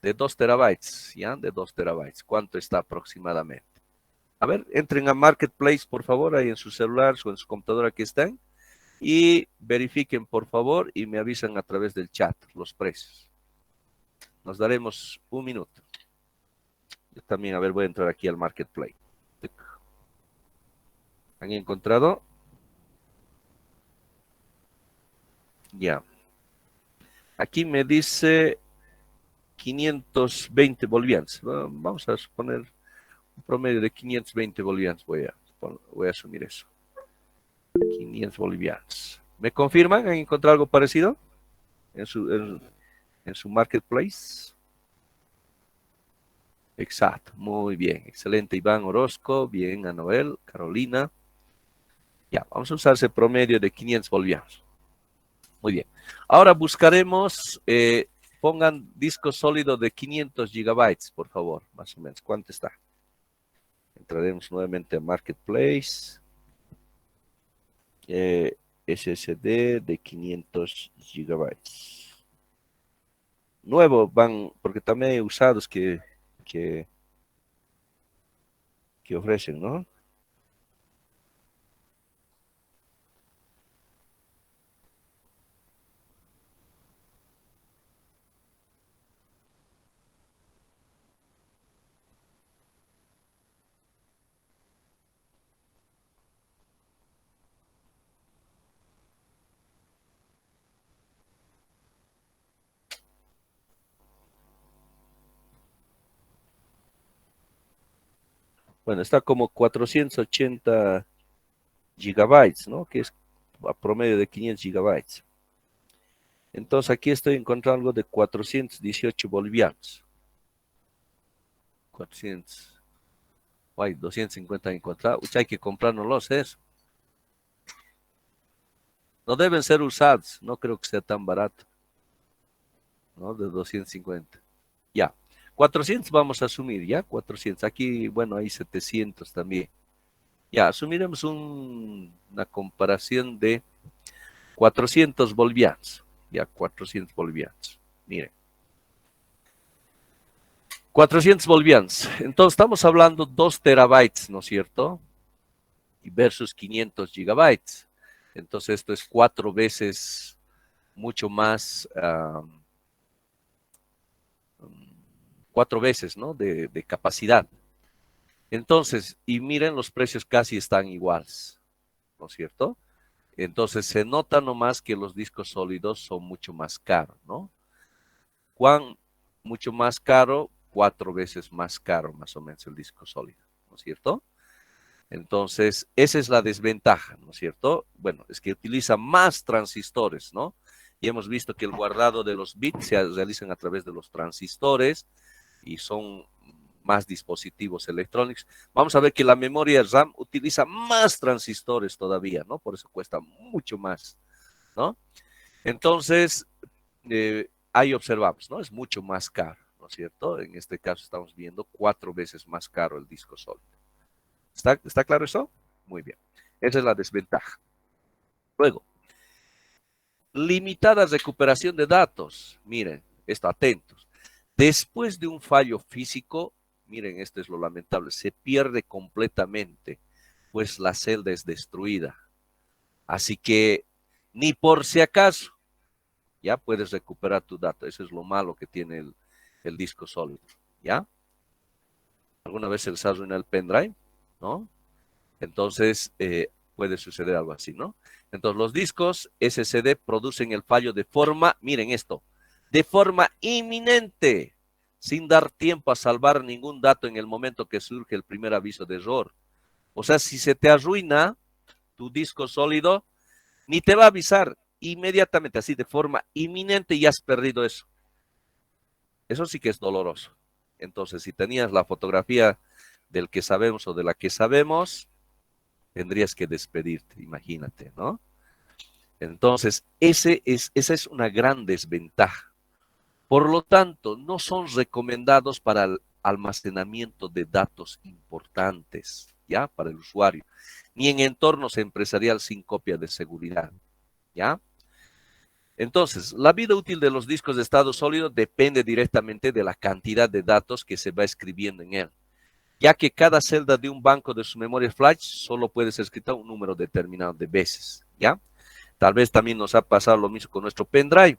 de 2 terabytes, ¿ya? De 2 terabytes. ¿Cuánto está aproximadamente? A ver, entren a Marketplace, por favor, ahí en su celular o en su computadora que están. Y verifiquen, por favor, y me avisan a través del chat los precios. Nos daremos un minuto. Yo también, a ver, voy a entrar aquí al Marketplace. ¿Han encontrado? Ya. Aquí me dice 520 bolivianos. Vamos a suponer un promedio de 520 bolivianos. Voy a asumir eso. 500 bolivianos. ¿Me confirman? ¿Han encontrado algo parecido en su Marketplace? Exacto, muy bien, excelente Iván Orozco, bien a Noel, Carolina. Ya, vamos a usar ese promedio de 500 bolivianos. Muy bien. Ahora buscaremos, pongan disco sólido de 500 gigabytes, por favor, más o menos. ¿Cuánto está? Entraremos nuevamente a Marketplace. SSD de 500 gigabytes. Nuevo van, porque también hay usados que, que ofrecen, ¿no? Bueno, está como 480 gigabytes, ¿no? Que es a promedio de 500 gigabytes. Entonces aquí estoy encontrando algo de 418 bolivianos. 400. Guay, 250 encontrados. Hay que comprárnoslos eso. No deben ser usados, no creo que sea tan barato, ¿no? De 250. Ya. 400 vamos a asumir, ¿ya? 400. Aquí, bueno, hay 700 también. Ya, asumiremos una comparación de 400 bolivianos. Ya, 400 bolivianos. Miren. 400 bolivianos. Entonces estamos hablando 2 terabytes, ¿no es cierto? Y versus 500 gigabytes. Entonces esto es 4 veces mucho más, 4 veces, ¿no? De capacidad. Entonces, y miren, los precios casi están iguales, ¿no es cierto? Entonces se nota nomás que los discos sólidos son mucho más caros, ¿no? ¿Cuán mucho más caro? 4 veces más caro, más o menos, el disco sólido, ¿no es cierto? Entonces, esa es la desventaja, ¿no es cierto? Bueno, es que utiliza más transistores, ¿no? Y hemos visto que el guardado de los bits se realizan a través de los transistores y son más dispositivos electrónicos. Vamos a ver que la memoria RAM utiliza más transistores todavía, ¿no? Por eso cuesta mucho más, ¿no? Entonces, ahí observamos, ¿no? Es mucho más caro, ¿no es cierto? En este caso estamos viendo 4 veces más caro el disco sólido. ¿Está claro eso? Muy bien. Esa es la desventaja. Luego, limitada recuperación de datos. Miren, esto, atentos. Después de un fallo físico, miren, esto es lo lamentable, se pierde completamente, pues la celda es destruida. Así que ni por si acaso ya puedes recuperar tu dato. Eso es lo malo que tiene el disco sólido. ¿Ya? ¿Alguna vez se les arruina el pendrive? ¿No? Entonces, puede suceder algo así, ¿no? Entonces, los discos SSD producen el fallo de forma, miren esto, de forma inminente, sin dar tiempo a salvar ningún dato en el momento que surge el primer aviso de error. O sea, si se te arruina tu disco sólido, ni te va a avisar inmediatamente, así de forma inminente, y has perdido eso. Eso sí que es doloroso. Entonces, si tenías la fotografía del que sabemos o de la que sabemos, tendrías que despedirte, imagínate, ¿no? Entonces, esa es una gran desventaja. Por lo tanto, no son recomendados para el almacenamiento de datos importantes, ¿ya? Para el usuario, ni en entornos empresariales sin copia de seguridad, ¿ya? Entonces, la vida útil de los discos de estado sólido depende directamente de la cantidad de datos que se va escribiendo en él, ya que cada celda de un banco de su memoria flash solo puede ser escrita un número determinado de veces, ¿ya? Tal vez también nos ha pasado lo mismo con nuestro pendrive.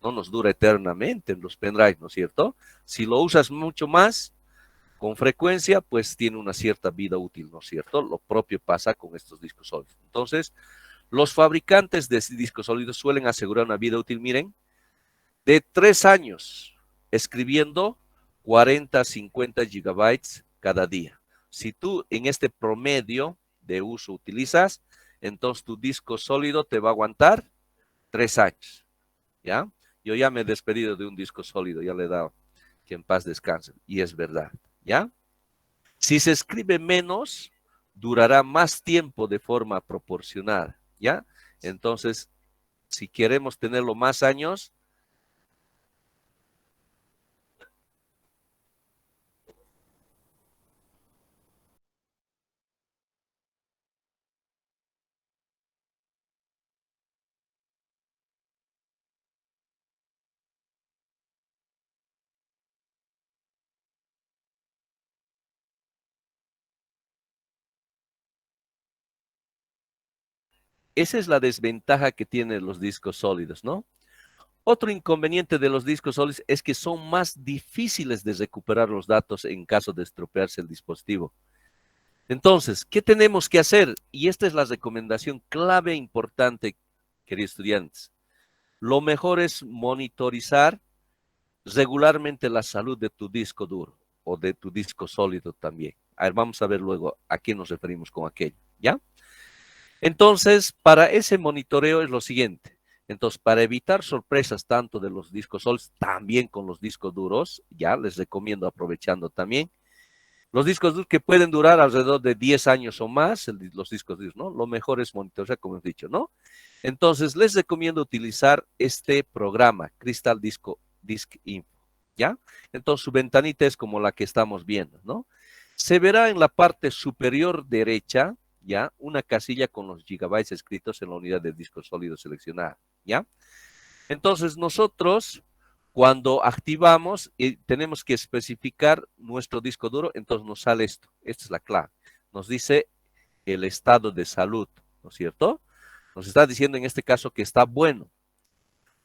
No nos dura eternamente en los pendrive, ¿no es cierto? Si lo usas mucho más, con frecuencia, pues tiene una cierta vida útil, ¿no es cierto? Lo propio pasa con estos discos sólidos. Entonces, los fabricantes de discos sólidos suelen asegurar una vida útil, miren, de 3 años, escribiendo 40, 50 gigabytes cada día. Si tú en este promedio de uso utilizas, entonces tu disco sólido te va a aguantar 3 años, ¿ya? Yo ya me he despedido de un disco sólido, ya le he dado que en paz descanse, y es verdad, ¿ya? Si se escribe menos, durará más tiempo de forma proporcional, ¿ya? Entonces, si queremos tenerlo más años, esa es la desventaja que tienen los discos sólidos, ¿no? Otro inconveniente de los discos sólidos es que son más difíciles de recuperar los datos en caso de estropearse el dispositivo. Entonces, ¿qué tenemos que hacer? Y esta es la recomendación clave importante, queridos estudiantes. Lo mejor es monitorizar regularmente la salud de tu disco duro o de tu disco sólido también. A ver, vamos a ver luego a qué nos referimos con aquello, ¿ya? Entonces, para ese monitoreo es lo siguiente. Entonces, para evitar sorpresas tanto de los discos sólidos, también con los discos duros, ya les recomiendo aprovechando también, Los discos duros que pueden durar alrededor de 10 años o más, los discos duros, ¿no? Lo mejor es monitorear, como he dicho, ¿no? Entonces, les recomiendo utilizar este programa, Crystal Disk Info, ¿ya? Entonces, su ventanita es como la que estamos viendo, ¿no? Se verá en la parte superior derecha, ¿ya? Una casilla con los gigabytes escritos en la unidad de disco sólido seleccionada, ¿ya? Entonces, nosotros, cuando activamos, tenemos que especificar nuestro disco duro, entonces nos sale esto. Esta es la clave. Nos dice el estado de salud, ¿no es cierto? Nos está diciendo en este caso que está bueno.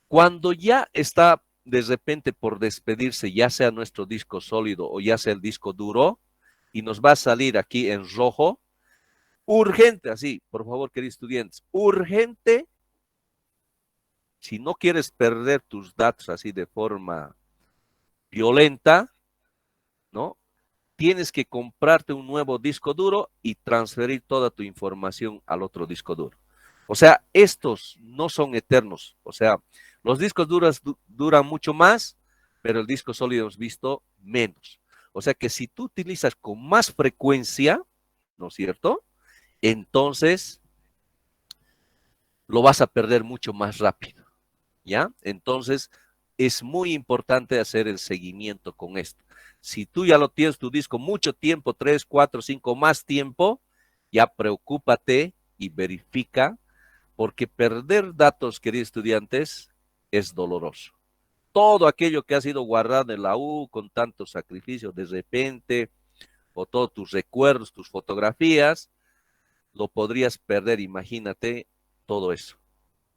Cuando ya está de repente por despedirse, ya sea nuestro disco sólido o ya sea el disco duro, y nos va a salir aquí en rojo, urgente, así, por favor, queridos estudiantes, urgente, si no quieres perder tus datos así de forma violenta, ¿no? Tienes que comprarte un nuevo disco duro y transferir toda tu información al otro disco duro. O sea, estos no son eternos. O sea, los discos duros duran mucho más, pero el disco sólido hemos visto menos. O sea que si tú utilizas con más frecuencia, ¿no es cierto? Entonces lo vas a perder mucho más rápido. ¿Ya? Entonces, es muy importante hacer el seguimiento con esto. Si tú ya lo tienes tu disco mucho tiempo, 3, 4, 5 más tiempo, ya preocúpate y verifica, porque perder datos, queridos estudiantes, es doloroso. Todo aquello que ha sido guardado en la U con tanto sacrificio, de repente, o todos tus recuerdos, tus fotografías, lo podrías perder, imagínate todo eso.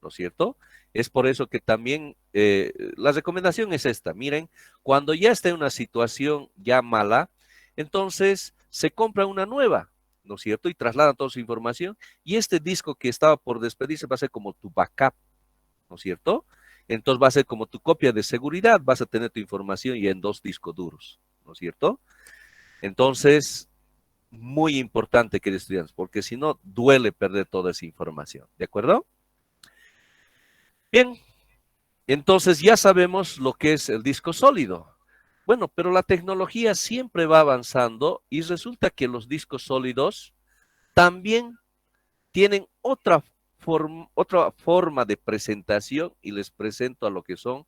¿No es cierto? Es por eso que también la recomendación es esta. Miren, cuando ya está en una situación ya mala, entonces se compra una nueva, ¿no es cierto? Y trasladan toda su información. Y este disco que estaba por despedirse va a ser como tu backup, ¿no es cierto? Entonces va a ser como tu copia de seguridad, vas a tener tu información y en 2 discos duros, ¿no es cierto? Entonces, muy importante, queridos estudiantes, porque si no, duele perder toda esa información, ¿de acuerdo? Bien, entonces ya sabemos lo que es el disco sólido. Bueno, pero la tecnología siempre va avanzando y resulta que los discos sólidos también tienen otra forma de presentación y les presento a lo que son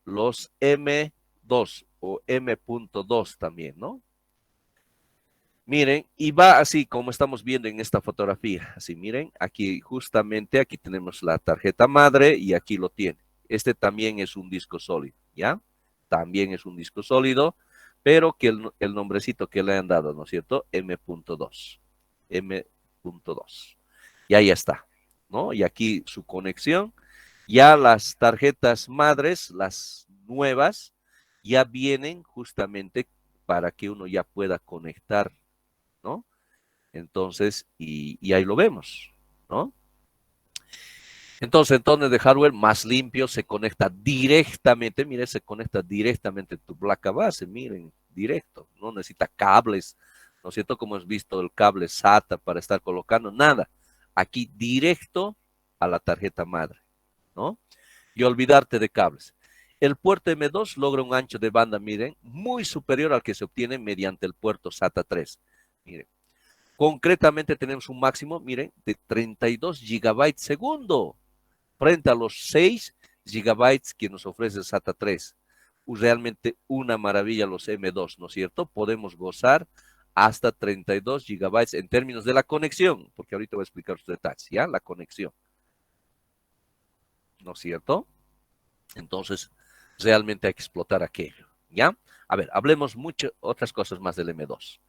los M2 o M.2 también, ¿no? Miren, y va así como estamos viendo en esta fotografía. Así, miren, aquí justamente, aquí tenemos la tarjeta madre y aquí lo tiene. Este también es un disco sólido, ¿ya? También es un disco sólido, pero que el nombrecito que le han dado, ¿no es cierto? M.2. M.2. Y ahí está, ¿no? Y aquí su conexión. Ya las tarjetas madres, las nuevas, ya vienen justamente para que uno ya pueda conectar, ¿no? Entonces, y ahí lo vemos, ¿no? Entonces, entonces de hardware más limpio se conecta directamente, miren, se conecta directamente a tu placa base, miren, directo, no necesita cables, ¿no es cierto? Como hemos visto el cable SATA para estar colocando, nada, aquí directo a la tarjeta madre, ¿no? Y olvidarte de cables. El puerto M2 logra un ancho de banda, miren, muy superior al que se obtiene mediante el puerto SATA 3. Miren, concretamente tenemos un máximo, miren, de 32 gigabytes segundo, frente a los 6 gigabytes que nos ofrece el SATA 3. Realmente una maravilla los M2, ¿no es cierto? Podemos gozar hasta 32 gigabytes en términos de la conexión, porque ahorita voy a explicar los detalles, ¿ya? La conexión, ¿no es cierto? Entonces, realmente hay que explotar aquello, ¿ya? A ver, hablemos muchas otras cosas más del M2.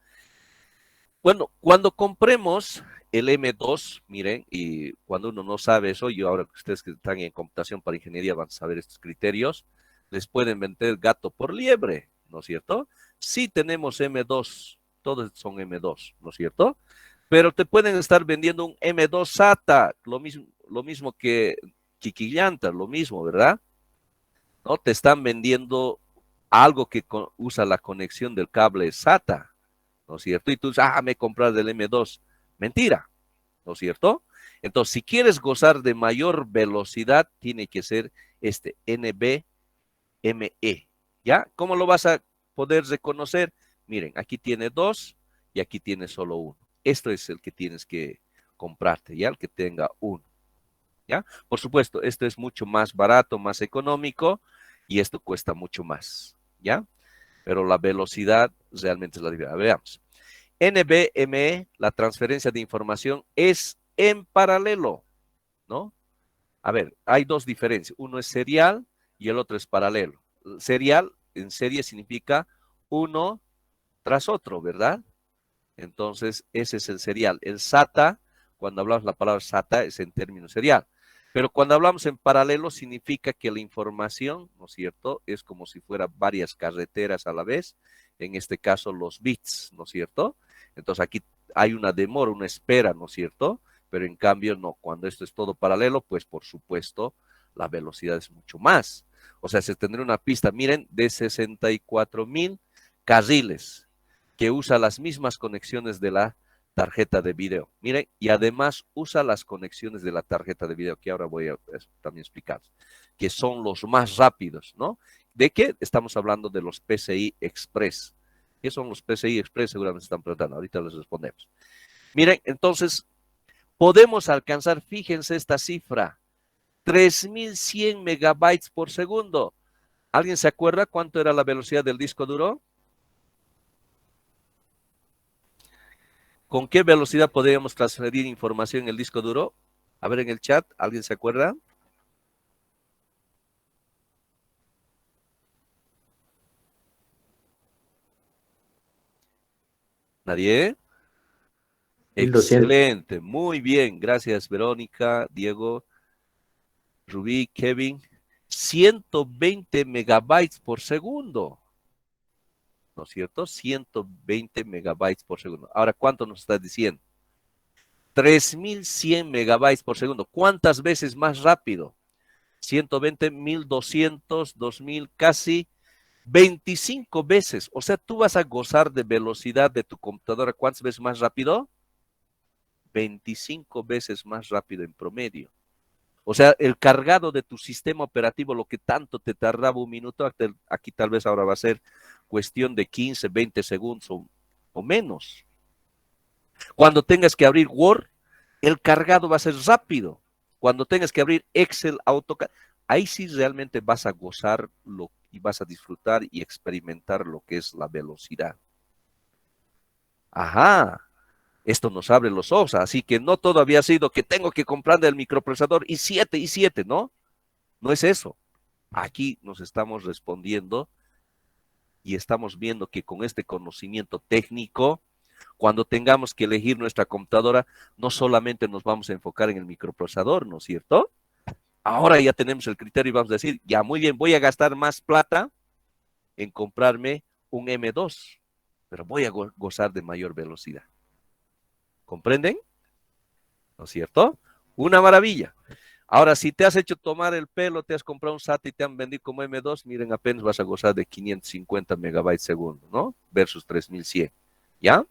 Bueno, cuando compremos el M2, miren, y cuando uno no sabe eso, y ahora que ustedes que están en computación para ingeniería van a saber estos criterios, les pueden vender gato por liebre, ¿no es cierto? Sí tenemos M2, todos son M2, ¿no es cierto? Pero te pueden estar vendiendo un M2 SATA, lo mismo que Chiquillanta, lo mismo, ¿verdad? ¿No? Te están vendiendo algo que usa la conexión del cable SATA, ¿no es cierto? Y tú dices, me he comprado del M2. Mentira, ¿no es cierto? Entonces, si quieres gozar de mayor velocidad, tiene que ser este NVMe, ¿ya? ¿Cómo lo vas a poder reconocer? Miren, aquí tiene 2 y aquí tiene solo 1. Esto es el que tienes que comprarte, ¿ya? El que tenga 1, ¿ya? Por supuesto, esto es mucho más barato, más económico y esto cuesta mucho más, ¿ya? Pero la velocidad realmente es la diferencia. Veamos. NVMe, la transferencia de información, es en paralelo, ¿no? A ver, hay dos diferencias. Uno es serial y el otro es paralelo. Serial, en serie significa uno tras otro, ¿verdad? Entonces, ese es el serial. El SATA, cuando hablamos la palabra SATA, es en términos serial. Pero cuando hablamos en paralelo, significa que la información, ¿no es cierto?, es como si fuera varias carreteras a la vez, en este caso los bits, ¿no es cierto? Entonces aquí hay una demora, una espera, ¿no es cierto? Pero en cambio no, cuando esto es todo paralelo, pues por supuesto la velocidad es mucho más. O sea, se tendría una pista, miren, de 64,000 carriles que usa las mismas conexiones de la tarjeta de video. Miren, y además usa las conexiones de la tarjeta de video, que ahora voy a también explicar, que son los más rápidos, ¿no? ¿De qué? Estamos hablando de los PCI Express. ¿Qué son los PCI Express? Seguramente están preguntando, ahorita les respondemos. Miren, entonces, podemos alcanzar, fíjense esta cifra, 3,100 megabytes por segundo. ¿Alguien se acuerda cuánto era la velocidad del disco duro? ¿Con qué velocidad podríamos transferir información en el disco duro? A ver en el chat, ¿alguien se acuerda? ¿Nadie? 1200. Excelente, muy bien. Gracias, Verónica, Diego, Rubí, Kevin. 120 megabytes por segundo, ¿no es cierto? 120 megabytes por segundo. Ahora, ¿cuánto nos está diciendo? 3,100 megabytes por segundo. ¿Cuántas veces más rápido? 120, 1,200, 2,000, casi 25 veces. O sea, tú vas a gozar de velocidad de tu computadora. ¿Cuántas veces más rápido? 25 veces más rápido en promedio. O sea, el cargado de tu sistema operativo, lo que tanto te tardaba un minuto, aquí tal vez ahora va a ser cuestión de 15, 20 segundos o menos. Cuando tengas que abrir Word, el cargado va a ser rápido. Cuando tengas que abrir Excel, AutoCAD, ahí sí realmente vas a gozar y vas a disfrutar y experimentar lo que es la velocidad. Ajá, esto nos abre los ojos, así que no todo había sido que tengo que comprar el microprocesador y siete, ¿no? No es eso. Aquí nos estamos respondiendo y estamos viendo que con este conocimiento técnico, cuando tengamos que elegir nuestra computadora, no solamente nos vamos a enfocar en el microprocesador, ¿no es cierto? Ahora ya tenemos el criterio y vamos a decir, ya muy bien, voy a gastar más plata en comprarme un M2, pero voy a gozar de mayor velocidad. ¿Comprenden? ¿No es cierto? Una maravilla. Ahora, si te has hecho tomar el pelo, te has comprado un SATA y te han vendido como M2, miren, apenas vas a gozar de 550 megabytes segundo, ¿no? Versus 3,100, ¿ya?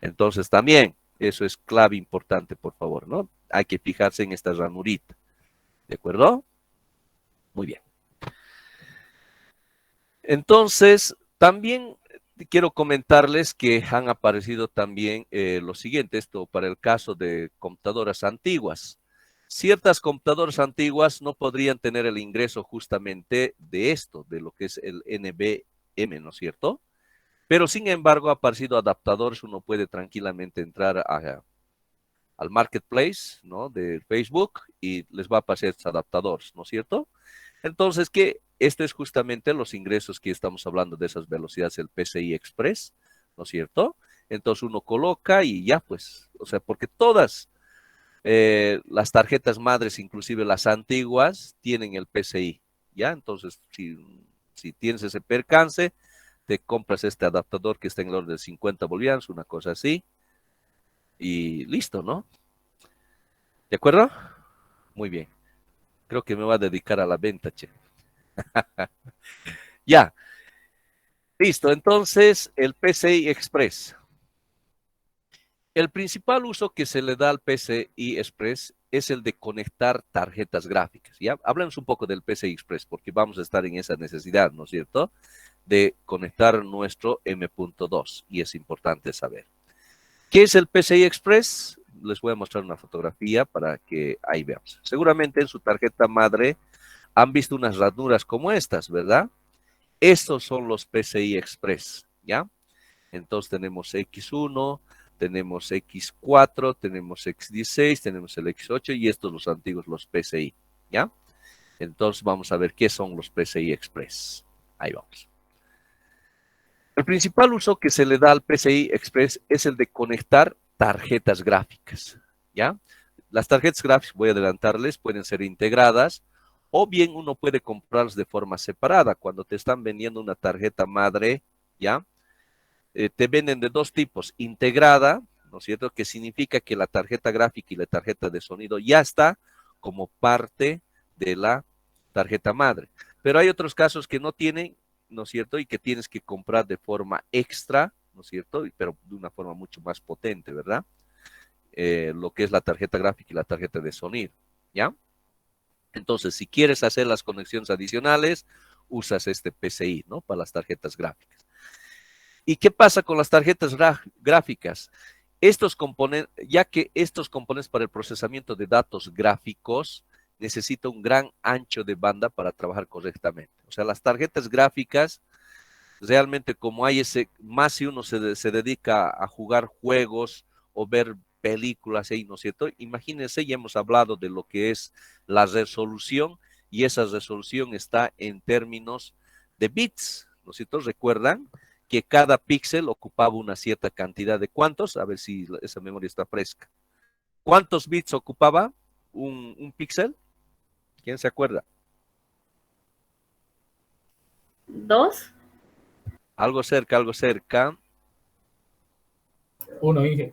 Entonces también, eso es clave importante, por favor, ¿no? Hay que fijarse en esta ranurita, ¿de acuerdo? Muy bien. Entonces, también quiero comentarles que han aparecido también lo siguiente, esto para el caso de computadoras antiguas. Ciertas computadoras antiguas no podrían tener el ingreso justamente de esto, de lo que es el NVMe, ¿no es cierto? Pero sin embargo, ha aparecido adaptadores, uno puede tranquilamente entrar al marketplace, ¿no? De Facebook y les va a aparecer estos adaptadores, ¿no es cierto? Entonces, ¿qué? Esto es justamente los ingresos que estamos hablando de esas velocidades, el PCI Express, ¿no es cierto? Entonces uno coloca y ya pues, o sea, porque todas las tarjetas madres, inclusive las antiguas, tienen el PCI, ¿ya? Entonces, si tienes ese percance, te compras este adaptador que está en el orden de 50 bolivianos, una cosa así, y listo, ¿no? ¿De acuerdo? Muy bien. Creo que me voy a dedicar a la venta, che. Ya, listo. Entonces, el PCI Express. El principal uso que se le da al PCI Express es el de conectar tarjetas gráficas. ¿Ya? Háblanos un poco del PCI Express, porque vamos a estar en esa necesidad, ¿no es cierto?, de conectar nuestro M.2, y es importante saber. ¿Qué es el PCI Express? Les voy a mostrar una fotografía para que ahí veamos. Seguramente en su tarjeta madre han visto unas ranuras como estas, ¿verdad? Estos son los PCI Express, ¿ya? Entonces tenemos X1, tenemos X4, tenemos X16, tenemos el X8 y estos los antiguos, los PCI, ¿ya? Entonces vamos a ver qué son los PCI Express. Ahí vamos. El principal uso que se le da al PCI Express es el de conectar tarjetas gráficas, ¿ya? Las tarjetas gráficas, voy a adelantarles, pueden ser integradas o bien uno puede comprarlas de forma separada. Cuando te están vendiendo una tarjeta madre, ¿ya? Te venden de dos tipos, integrada, ¿no es cierto?, que significa que la tarjeta gráfica y la tarjeta de sonido ya está como parte de la tarjeta madre. Pero hay otros casos que no tienen, ¿no es cierto?, y que tienes que comprar de forma extra, ¿no es cierto?, pero de una forma mucho más potente, ¿verdad? Lo que es la tarjeta gráfica y la tarjeta de sonido, ¿ya? Entonces, si quieres hacer las conexiones adicionales, usas este PCI, ¿no?, para las tarjetas gráficas. ¿Y qué pasa con las tarjetas gráficas? Estos componentes, ya que estos componentes para el procesamiento de datos gráficos necesitan un gran ancho de banda para trabajar correctamente. O sea, las tarjetas gráficas, realmente como hay ese, más si uno se dedica a jugar juegos o ver películas ahí, ¿no es cierto? Imagínense, ya hemos hablado de lo que es la resolución, y esa resolución está en términos de bits, ¿no es cierto? ¿Recuerdan que cada píxel ocupaba una cierta cantidad de cuántos? A ver si esa memoria está fresca. ¿Cuántos bits ocupaba un píxel? ¿Quién se acuerda? 2. Algo cerca, algo cerca. 1, Inge.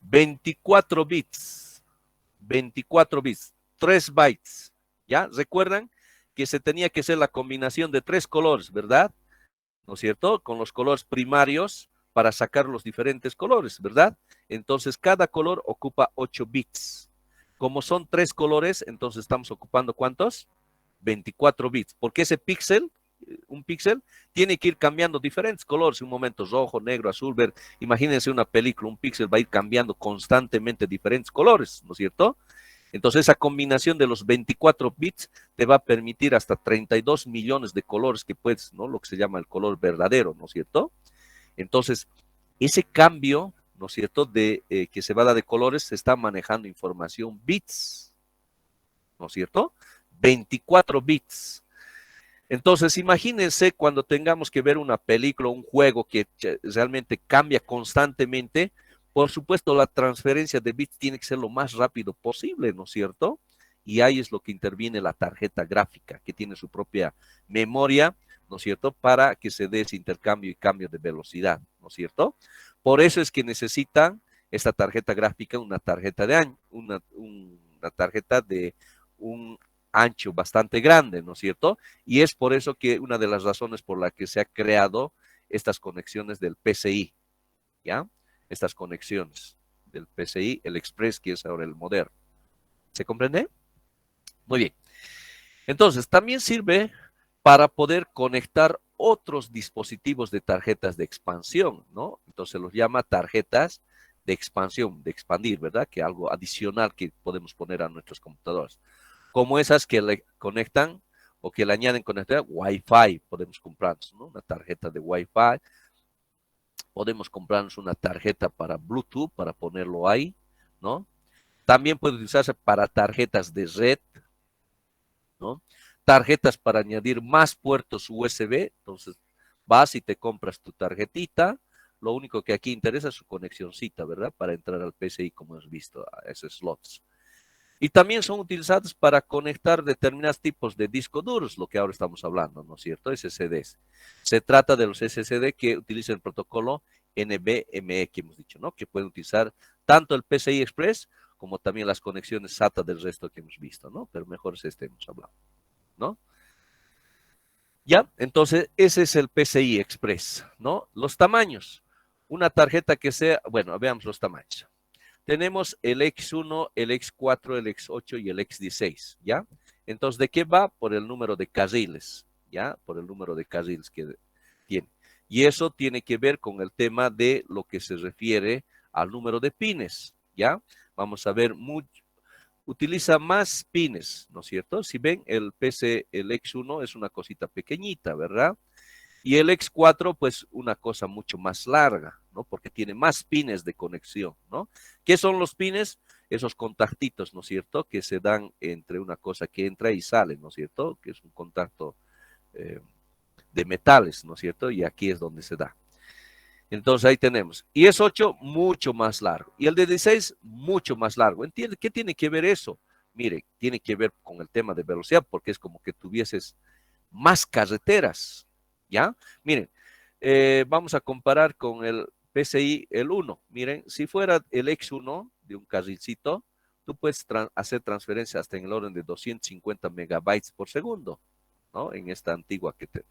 24 bits. 24 bits. 3 bytes. ¿Ya? ¿Recuerdan que se tenía que hacer la combinación de 3 colores, verdad? ¿No es cierto? Con los colores primarios para sacar los diferentes colores, ¿verdad? Entonces, cada color ocupa 8 bits. Como son 3 colores, entonces estamos ocupando ¿cuántos? 24 bits. Porque ese píxel, un píxel, tiene que ir cambiando diferentes colores. Un momento rojo, negro, azul, verde. Imagínense una película, un píxel va a ir cambiando constantemente diferentes colores, ¿no es cierto? Entonces, esa combinación de los 24 bits te va a permitir hasta 32 millones de colores que puedes, ¿no? Lo que se llama el color verdadero, ¿no es cierto? Entonces, ese cambio, ¿no es cierto?, de que se va a dar de colores, se está manejando información bits, ¿no es cierto? 24 bits. Entonces, imagínense cuando tengamos que ver una película, un juego que realmente cambia constantemente. Por supuesto, la transferencia de bits tiene que ser lo más rápido posible, ¿no es cierto? Y ahí es lo que interviene la tarjeta gráfica, que tiene su propia memoria, ¿no es cierto?, para que se dé ese intercambio y cambio de velocidad, ¿no es cierto? Por eso es que necesitan esta tarjeta gráfica, una tarjeta de una tarjeta de un ancho bastante grande, ¿no es cierto? Y es por eso que una de las razones por la que se ha creado estas conexiones del PCI, ¿ya? Estas conexiones del PCI, el Express, que es ahora el moderno. ¿Se comprende? Muy bien. Entonces, también sirve para poder conectar otros dispositivos de tarjetas de expansión, ¿no? Entonces los llama tarjetas de expansión, de expandir, ¿verdad? Que algo adicional que podemos poner a nuestros computadores. Como esas que le conectan o que le añaden conectividad Wi-Fi, podemos comprarnos, ¿no?, una tarjeta de Wi-Fi. Podemos comprarnos una tarjeta para Bluetooth, para ponerlo ahí, ¿no? También puede utilizarse para tarjetas de red, ¿no? Tarjetas para añadir más puertos USB. Entonces, vas y te compras tu tarjetita. Lo único que aquí interesa es su conexioncita, ¿verdad? Para entrar al PCI, como hemos visto, a esos slots. Y también son utilizados para conectar determinados tipos de discos duros, lo que ahora estamos hablando, ¿no es cierto? SSDs. Se trata de los SSD que utilizan el protocolo NVMe, que hemos dicho, ¿no? Que pueden utilizar tanto el PCI Express como también las conexiones SATA del resto que hemos visto, ¿no? Pero mejor es este hemos hablado, ¿no? Ya, entonces ese es el PCI Express, ¿no? Los tamaños. Una tarjeta que sea, bueno, veamos los tamaños. tenemos el X1, el X4, el X8 y el X16, ¿ya? Entonces, ¿de qué va? Por el número de carriles, ¿ya? Por el número de carriles que tiene. Y eso tiene que ver con el tema de lo que se refiere al número de pines, ¿ya? Vamos a ver, utiliza más pines, ¿no es cierto? Si ven, el X1 es una cosita pequeñita, ¿verdad? Y el X4, pues una cosa mucho más larga, ¿no? Porque tiene más pines de conexión, ¿no? ¿Qué son los pines? Esos contactitos, ¿no es cierto? Que se dan entre una cosa que entra y sale, ¿no es cierto? Que es un contacto de metales, ¿no es cierto? Y aquí es donde se da. Entonces ahí tenemos. Y es 8 mucho más largo. Y el de 16 mucho más largo. ¿Entiende? ¿Qué tiene que ver eso? Mire, tiene que ver con el tema de velocidad porque es como que tuvieses más carreteras, ¿ya? Miren, vamos a comparar con el PCI, el 1. Miren, si fuera el X1 de un carrilcito, tú puedes hacer transferencias hasta en el orden de 250 megabytes por segundo, ¿no? En esta antigua que te...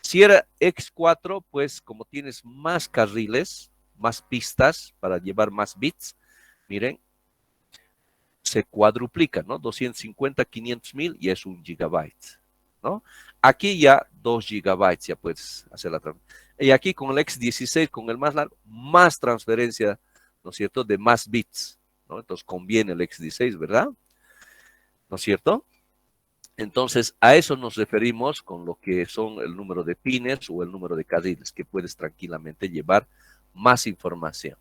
Si era X4, pues como tienes más carriles, más pistas para llevar más bits, miren, se cuadruplica, ¿no? 250, 500,000 y es 1 gigabyte, ¿no? Aquí ya 2 gigabytes ya puedes hacer la transferencia. Y aquí con el X16, con el más largo, más transferencia, ¿no es cierto?, de más bits, ¿no? Entonces conviene el X16, ¿verdad? ¿No es cierto? Entonces, a eso nos referimos con lo que son el número de pines o el número de carriles, que puedes tranquilamente llevar más información.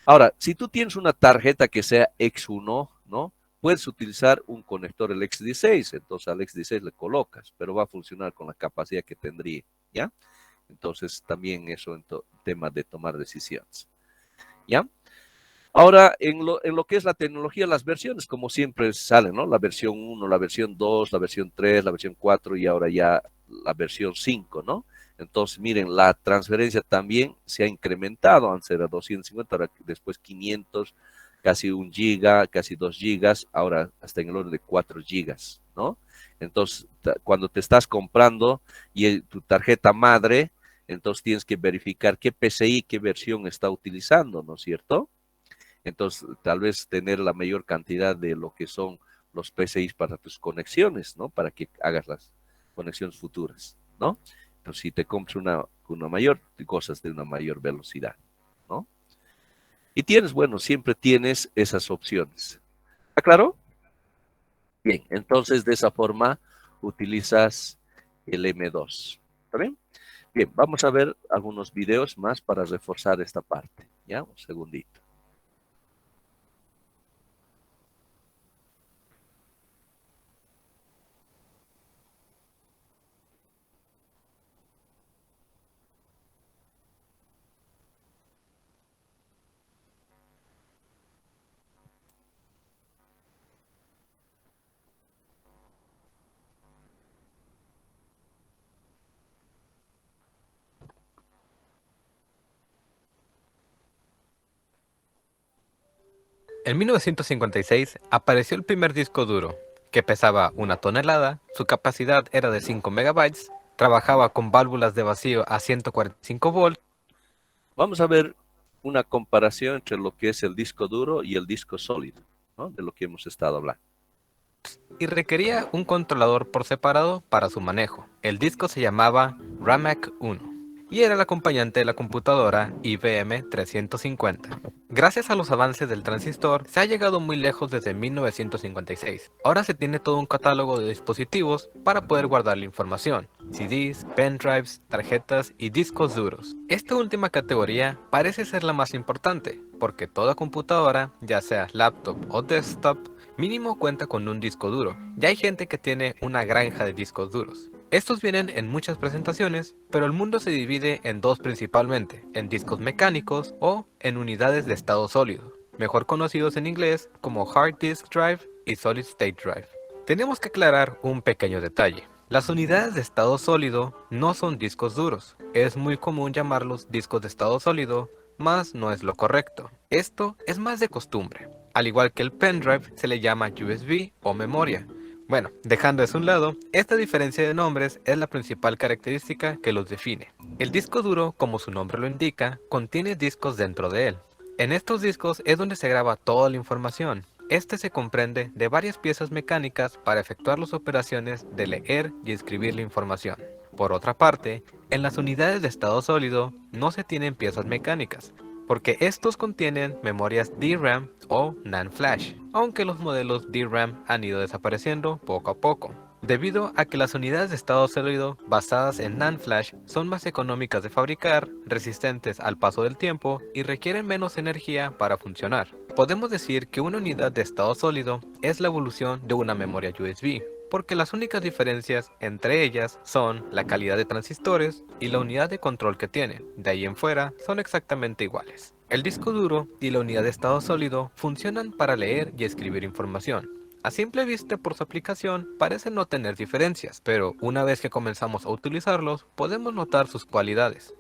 Ahora, si tú tienes una tarjeta que sea X1, ¿no? Puedes utilizar un conector el X16, entonces al X16 le colocas, pero va a funcionar con la capacidad que tendría, ¿ya? Entonces, también eso en tema de tomar decisiones, ¿ya? Ahora, en lo que es la tecnología, las versiones, como siempre salen, ¿no? La versión 1, la versión 2, la versión 3, la versión 4 y ahora ya la versión 5, ¿no? Entonces, miren, la transferencia también se ha incrementado, antes era 250, ahora después 500, casi 1 giga, casi 2 gigas, ahora hasta en el orden de 4 gigas, ¿no? Entonces, cuando te estás comprando y tu tarjeta madre, entonces tienes que verificar qué PCI, qué versión está utilizando, ¿no es cierto? Entonces, tal vez tener la mayor cantidad de lo que son los PCIs para tus conexiones, ¿no? Para que hagas las conexiones futuras, ¿no? Entonces, si te compras una mayor, cosas de una mayor velocidad, ¿no? Y tienes, bueno, siempre tienes esas opciones. ¿Está claro? Bien, entonces de esa forma utilizas el M2. ¿Está bien? Bien, vamos a ver algunos videos más para reforzar esta parte. ¿Ya? Un segundito. En 1956 apareció el primer disco duro, que pesaba 1 tonelada, su capacidad era de 5 megabytes, trabajaba con válvulas de vacío a 145 volts. Vamos a ver una comparación entre lo que es el disco duro y el disco sólido, ¿no? De lo que hemos estado hablando. Y requería un controlador por separado para su manejo. El disco se llamaba Ramac 1 y era el acompañante de la computadora IBM 350. Gracias a los avances del transistor, se ha llegado muy lejos desde 1956. Ahora se tiene todo un catálogo de dispositivos para poder guardar la información: CDs, pendrives, tarjetas y discos duros. Esta última categoría parece ser la más importante, porque toda computadora, ya sea laptop o desktop, mínimo cuenta con un disco duro. Ya hay gente que tiene una granja de discos duros. Estos vienen en muchas presentaciones, pero el mundo se divide en dos principalmente: en discos mecánicos o en unidades de estado sólido, mejor conocidos en inglés como Hard Disk Drive y Solid State Drive. Tenemos que aclarar un pequeño detalle. Las unidades de estado sólido no son discos duros. Es muy común llamarlos discos de estado sólido, mas no es lo correcto. Esto es más de costumbre. Al igual que el pendrive, se le llama USB o memoria. Bueno, dejando eso a un lado, esta diferencia de nombres es la principal característica que los define. El disco duro, como su nombre lo indica, contiene discos dentro de él. En estos discos es donde se graba toda la información. Este se comprende de varias piezas mecánicas para efectuar las operaciones de leer y escribir la información. Por otra parte, en las unidades de estado sólido no se tienen piezas mecánicas, porque estos contienen memorias DRAM o NAND Flash, aunque los modelos DRAM han ido desapareciendo poco a poco, debido a que las unidades de estado sólido basadas en NAND Flash son más económicas de fabricar, resistentes al paso del tiempo y requieren menos energía para funcionar. Podemos decir que una unidad de estado sólido es la evolución de una memoria USB, porque las únicas diferencias entre ellas son la calidad de transistores y la unidad de control que tienen. De ahí en fuera son exactamente iguales. El disco duro y la unidad de estado sólido funcionan para leer y escribir información. A simple vista por su aplicación parecen no tener diferencias, pero una vez que comenzamos a utilizarlos podemos notar sus cualidades.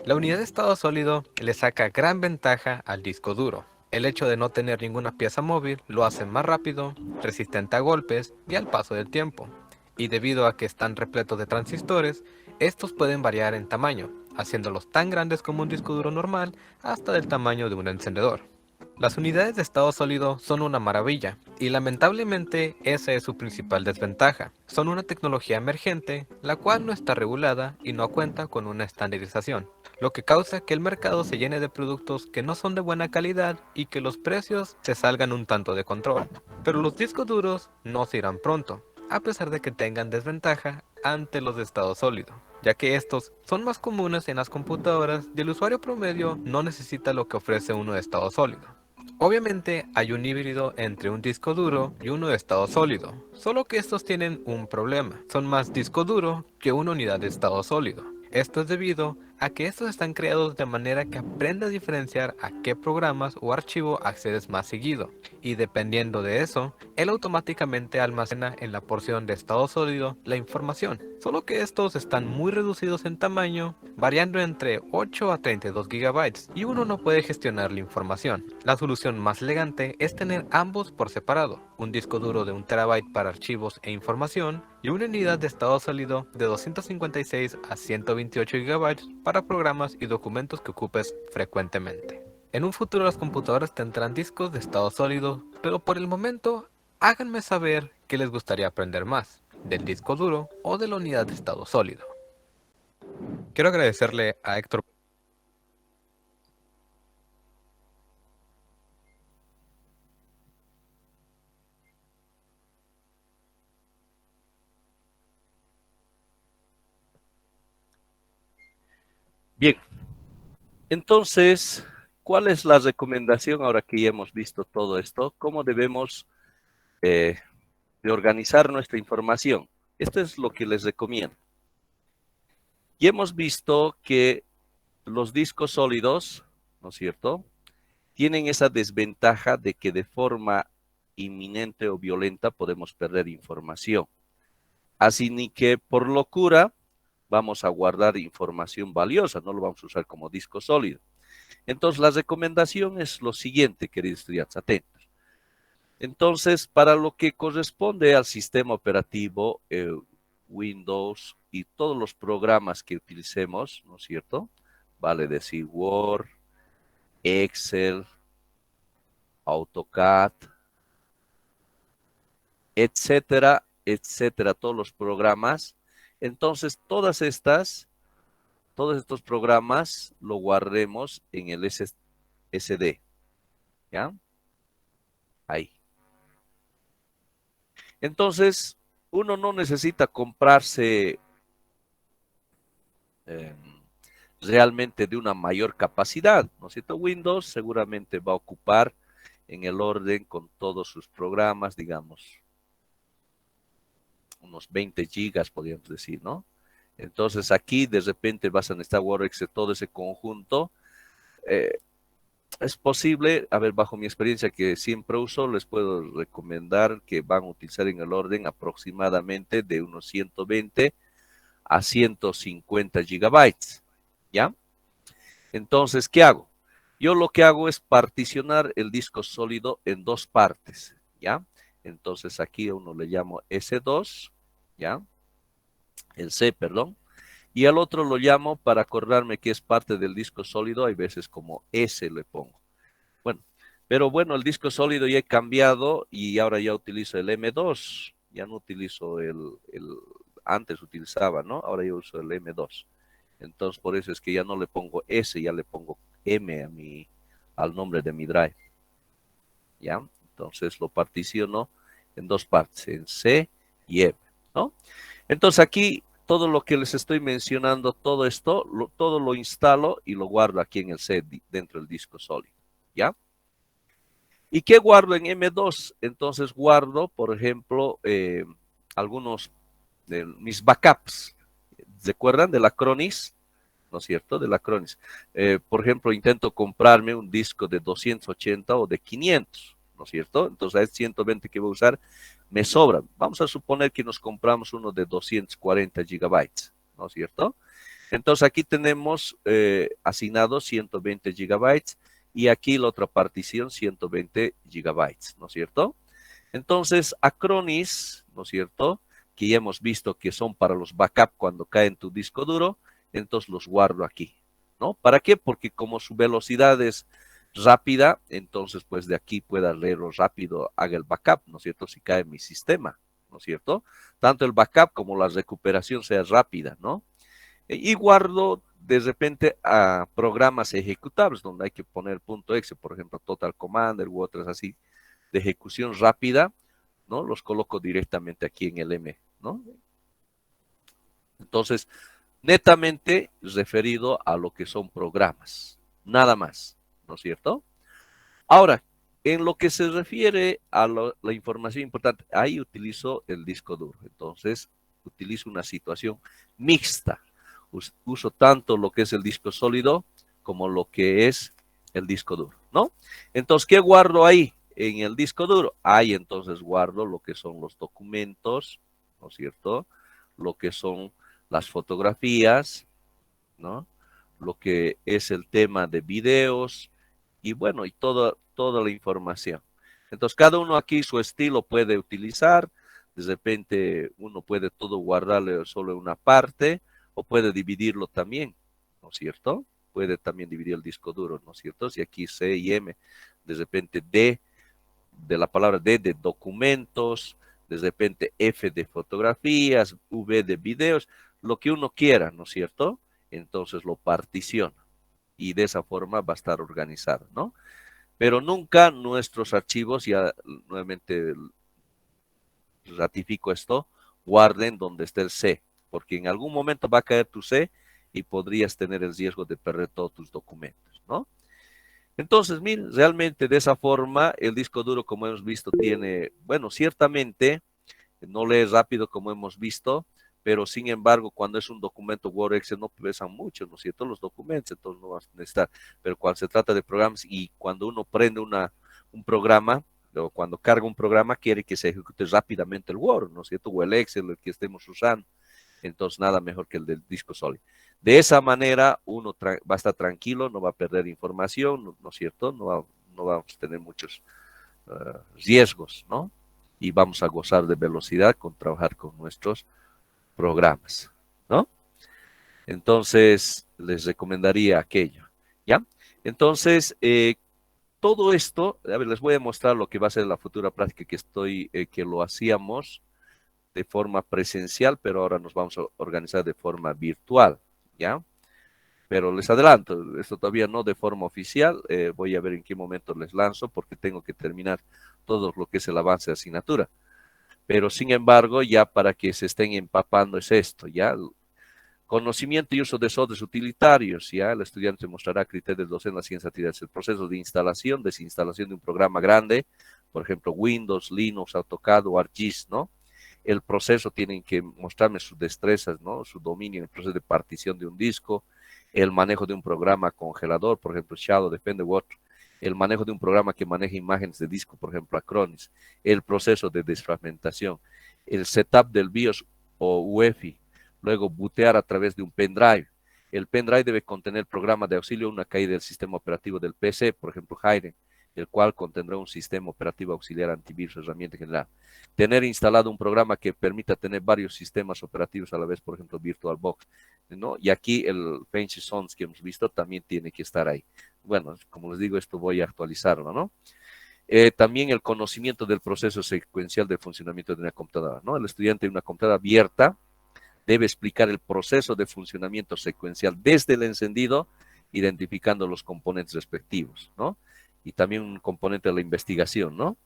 La unidad de estado sólido le saca gran ventaja al disco duro. El hecho de no tener ninguna pieza móvil lo hace más rápido, resistente a golpes y al paso del tiempo. Y debido a que están repletos de transistores, estos pueden variar en tamaño, haciéndolos tan grandes como un disco duro normal hasta del tamaño de un encendedor. Las unidades de estado sólido son una maravilla, y lamentablemente esa es su principal desventaja. Son una tecnología emergente, la cual no está regulada y no cuenta con una estandarización, lo que causa que el mercado se llene de productos que no son de buena calidad y que los precios se salgan un tanto de control. Pero los discos duros no se irán pronto, a pesar de que tengan desventaja ante los de estado sólido, ya que estos son más comunes en las computadoras y el usuario promedio no necesita lo que ofrece uno de estado sólido. Obviamente hay un híbrido entre un disco duro y uno de estado sólido, solo que estos tienen un problema, son más disco duro que una unidad de estado sólido. Esto es debido a que estos están creados de manera que aprenda a diferenciar a qué programas o archivo accedes más seguido, y dependiendo de eso, él automáticamente almacena en la porción de estado sólido la información, solo que estos están muy reducidos en tamaño, variando entre 8 a 32 GB, y uno no puede gestionar la información. La solución más elegante es tener ambos por separado, un disco duro de 1 TB para archivos e información, y una unidad de estado sólido de 256 a 128 GB para programas y documentos que ocupes frecuentemente. En un futuro las computadoras tendrán discos de estado sólido, pero por el momento háganme saber qué les gustaría aprender más, del disco duro o de la unidad de estado sólido. Quiero agradecerle a Héctor. Bien, entonces, ¿cuál es la recomendación ahora que ya hemos visto todo esto? ¿Cómo debemos de organizar nuestra información? Esto es lo que les recomiendo. Y hemos visto que los discos sólidos, ¿no es cierto?, tienen esa desventaja de que de forma inminente o violenta podemos perder información. Así ni que por locura vamos a guardar información valiosa, no lo vamos a usar como disco sólido. Entonces, la recomendación es lo siguiente, queridos estudiantes, atentos. Entonces, para lo que corresponde al sistema operativo, Windows y todos los programas que utilicemos, ¿no es cierto? Vale decir Word, Excel, AutoCAD, etcétera, etcétera, todos los programas. Entonces, todos estos programas lo guardemos en el SSD, ¿ya? Ahí. Entonces, uno no necesita comprarse realmente de una mayor capacidad, ¿no es cierto? Windows seguramente va a ocupar en el orden con todos sus programas, digamos, unos 20 gigas, podríamos decir, ¿no? Entonces aquí de repente vas a necesitar Word, Excel, todo ese conjunto. Es posible, a ver, bajo mi experiencia que siempre uso, les puedo recomendar que van a utilizar en el orden aproximadamente de unos 120 a 150 gigabytes, ¿ya? Entonces, ¿qué hago? Yo lo que hago es particionar el disco sólido en dos partes, ¿ya? Entonces aquí a uno le llamo S2, ¿ya? El C, perdón. Y al otro lo llamo, para acordarme que es parte del disco sólido, hay veces como S le pongo. Bueno, pero bueno, el disco sólido ya he cambiado y ahora ya utilizo el M2. Ya no utilizo antes utilizaba, ¿no? Ahora yo uso el M2. Entonces, por eso es que ya no le pongo S, ya le pongo M al nombre de mi drive. ¿Ya? Entonces lo particiono en dos partes, en C y M, ¿no? Entonces aquí todo lo que les estoy mencionando, todo esto, todo lo instalo y lo guardo aquí en el C, dentro del disco sólido, ¿ya? ¿Y qué guardo en M2? Entonces guardo, por ejemplo, algunos de mis backups. ¿Se acuerdan de la Acronis? ¿No es cierto? De la Acronis. Por ejemplo, intento comprarme un disco de 280 o de 500, ¿no es cierto? Entonces, a 120 que voy a usar me sobran. Vamos a suponer que nos compramos uno de 240 gigabytes, ¿no es cierto? Entonces, aquí tenemos asignado 120 gigabytes y aquí la otra partición 120 gigabytes, ¿no es cierto? Entonces, Acronis, ¿no es cierto? Que ya hemos visto que son para los backup cuando cae en tu disco duro, entonces los guardo aquí, ¿no? ¿Para qué? Porque como su velocidad es rápida, entonces pues de aquí pueda leerlo rápido, haga el backup, ¿no es cierto? Si cae en mi sistema, ¿no es cierto? Tanto el backup como la recuperación sea rápida, ¿no? Y guardo de repente a programas ejecutables donde hay que poner .exe, por ejemplo, Total Commander u otras así de ejecución rápida, ¿no? Los coloco directamente aquí en el M, ¿no? Entonces, netamente referido a lo que son programas, nada más, ¿no es cierto? Ahora, en lo que se refiere a la información importante, ahí utilizo el disco duro, entonces utilizo una situación mixta, uso tanto lo que es el disco sólido como lo que es el disco duro, ¿no? Entonces, ¿qué guardo ahí? En el disco duro, ahí entonces guardo lo que son los documentos, ¿no es cierto? Lo que son las fotografías, ¿no? Lo que es el tema de videos y bueno, y toda la información. Entonces, cada uno aquí su estilo puede utilizar, de repente uno puede todo guardarle solo una parte o puede dividirlo también, ¿no es cierto? Puede también dividir el disco duro, ¿no es cierto? Si aquí C y M, de repente D, de la palabra D de documentos, de repente F de fotografías, V de videos, lo que uno quiera, ¿no es cierto? Entonces lo particiona y de esa forma va a estar organizado, ¿no? Pero nunca nuestros archivos, ya nuevamente ratifico esto, guarden donde esté el C, porque en algún momento va a caer tu C y podrías tener el riesgo de perder todos tus documentos, ¿no? Entonces, miren, realmente de esa forma el disco duro, como hemos visto, tiene, bueno, ciertamente no lee rápido como hemos visto, pero sin embargo, cuando es un documento Word, Excel no pesan mucho, ¿no es cierto? Los documentos, entonces no vas a necesitar, pero cuando se trata de programas y cuando uno prende un programa, o cuando carga un programa, quiere que se ejecute rápidamente el Word, ¿no es cierto? O el Excel, el que estemos usando. Entonces, nada mejor que el del disco sólido. De esa manera, uno va a estar tranquilo, no va a perder información, ¿no es cierto? No vamos a tener muchos riesgos, ¿no? Y vamos a gozar de velocidad con trabajar con nuestros programas, ¿no? Entonces, les recomendaría aquello, ¿ya? Entonces, todo esto, a ver, les voy a mostrar lo que va a ser la futura práctica que lo hacíamos de forma presencial, pero ahora nos vamos a organizar de forma virtual, ¿ya? Pero les adelanto, esto todavía no de forma oficial, voy a ver en qué momento les lanzo porque tengo que terminar todo lo que es el avance de asignatura. Pero sin embargo, ya para que se estén empapando es esto, ya conocimiento y uso de softwares utilitarios, ya el estudiante mostrará criterios docentes en las siguientes actividades. El proceso de instalación, desinstalación de un programa grande, por ejemplo, Windows, Linux, AutoCAD o ArcGIS, ¿no? El proceso tienen que mostrarme sus destrezas, ¿no? Su dominio en el proceso de partición de un disco, el manejo de un programa congelador, por ejemplo, Shadow, depende u otro, el manejo de un programa que maneja imágenes de disco, por ejemplo, Acronis, el proceso de desfragmentación, el setup del BIOS o UEFI, luego bootear a través de un pendrive. El pendrive debe contener programa de auxilio a una caída del sistema operativo del PC, por ejemplo, Hayden, el cual contendrá un sistema operativo auxiliar antivirus, herramienta general. Tener instalado un programa que permita tener varios sistemas operativos a la vez, por ejemplo, VirtualBox. ¿no? Y aquí el Fancy Sons que hemos visto también tiene que estar ahí. Bueno, como les digo, esto voy a actualizarlo, ¿no? También el conocimiento del proceso secuencial de funcionamiento de una computadora, ¿no? El estudiante de una computadora abierta debe explicar el proceso de funcionamiento secuencial desde el encendido, identificando los componentes respectivos, ¿no? Y también un componente de la investigación, ¿no?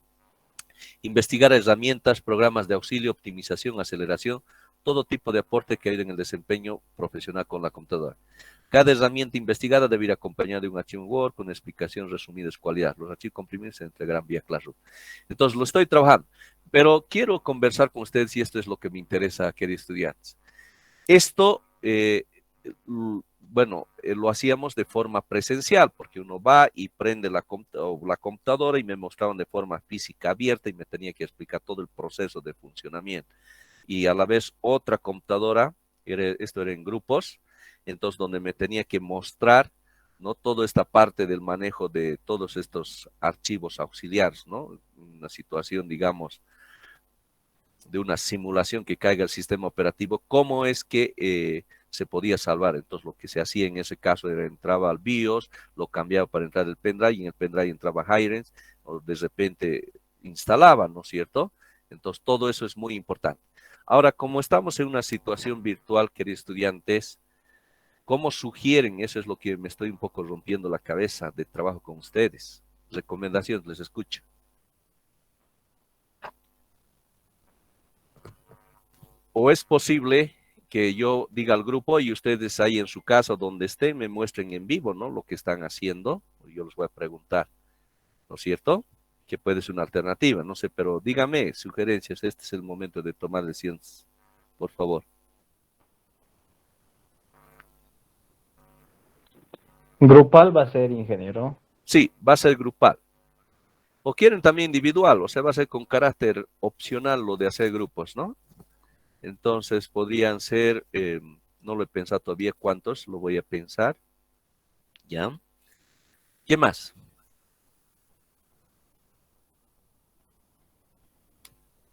Investigar herramientas, programas de auxilio, optimización, aceleración, todo tipo de aporte que ayude en el desempeño profesional con la computadora. Cada herramienta investigada debe ir acompañada de un archivo Word con explicación resumida de su cualidad. Los archivos comprimidos se entregarán vía Classroom. Entonces, lo estoy trabajando, pero quiero conversar con ustedes y esto es lo que me interesa, queridos estudiantes. Esto, bueno, lo hacíamos de forma presencial, porque uno va y prende la computadora y me mostraban de forma física abierta y me tenía que explicar todo el proceso de funcionamiento. Y a la vez otra computadora, esto era en grupos, entonces donde me tenía que mostrar, ¿no? Toda esta parte del manejo de todos estos archivos auxiliares, ¿no? Una situación, digamos, de una simulación que caiga el sistema operativo, cómo es que se podía salvar. Entonces, lo que se hacía en ese caso era entraba al BIOS, lo cambiaba para entrar el pendrive, y en el pendrive entraba Hirens, o de repente instalaba, ¿no es cierto? Entonces, todo eso es muy importante. Ahora, como estamos en una situación virtual, queridos estudiantes, ¿cómo sugieren? Eso es lo que me estoy un poco rompiendo la cabeza de trabajo con ustedes. Recomendaciones, les escucho. ¿O es posible que yo diga al grupo y ustedes ahí en su casa donde estén me muestren en vivo, ¿no? Lo que están haciendo? Yo les voy a preguntar, ¿no es cierto? Que puede ser una alternativa, no sé, pero dígame sugerencias. Este es el momento de tomar decisiones, por favor. Grupal va a ser, ingeniero. Sí, va a ser grupal. O quieren también individual, o sea, va a ser con carácter opcional lo de hacer grupos, ¿no? Entonces podrían ser, no lo he pensado todavía cuántos, lo voy a pensar, ¿ya? ¿Qué más?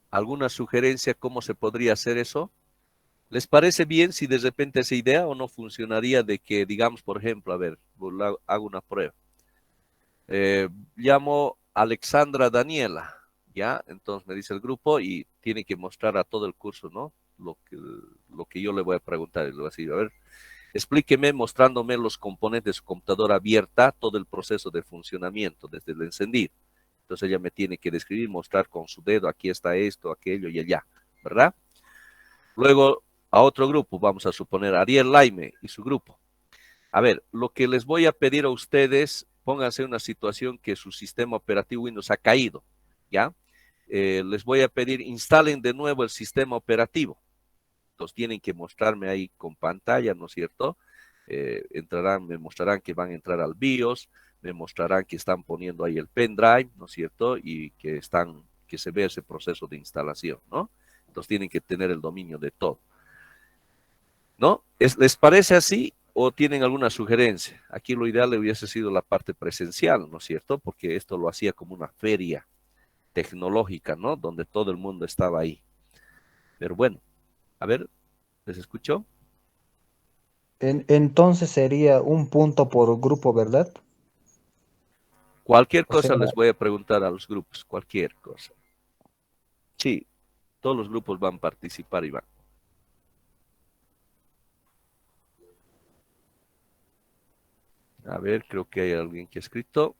¿Alguna sugerencia cómo se podría hacer eso? ¿Les parece bien si de repente esa idea o no funcionaría de que, digamos, por ejemplo, a ver, hago una prueba. Llamo Alexandra Daniela, ¿ya? Entonces me dice el grupo y tiene que mostrar a todo el curso, ¿no? Lo que yo le voy a preguntar. Le voy a decir, a ver, explíqueme mostrándome los componentes de su computadora abierta, todo el proceso de funcionamiento, desde el encendido. Entonces ella me tiene que describir, mostrar con su dedo, aquí está esto, aquello y allá, ¿verdad? Luego a otro grupo, vamos a suponer Ariel Laime y su grupo. A ver, lo que les voy a pedir a ustedes, pónganse en una situación que su sistema operativo Windows ha caído, ¿ya? Les voy a pedir, instalen de nuevo el sistema operativo. Entonces tienen que mostrarme ahí con pantalla, ¿no es cierto? Me mostrarán que van a entrar al BIOS, me mostrarán que están poniendo ahí el pendrive, ¿no es cierto? Y que se ve ese proceso de instalación, ¿no? Entonces tienen que tener el dominio de todo, ¿no? ¿Les parece así o tienen alguna sugerencia? Aquí lo ideal hubiese sido la parte presencial, ¿no es cierto? Porque esto lo hacía como una feria tecnológica, ¿no? Donde todo el mundo estaba ahí. Pero bueno, a ver, ¿les escucho? Entonces sería un punto por grupo, ¿verdad? Cualquier O sea, cosa les voy a preguntar a los grupos, cualquier cosa. Sí, todos los grupos van a participar y van. A ver, creo que hay alguien que ha escrito.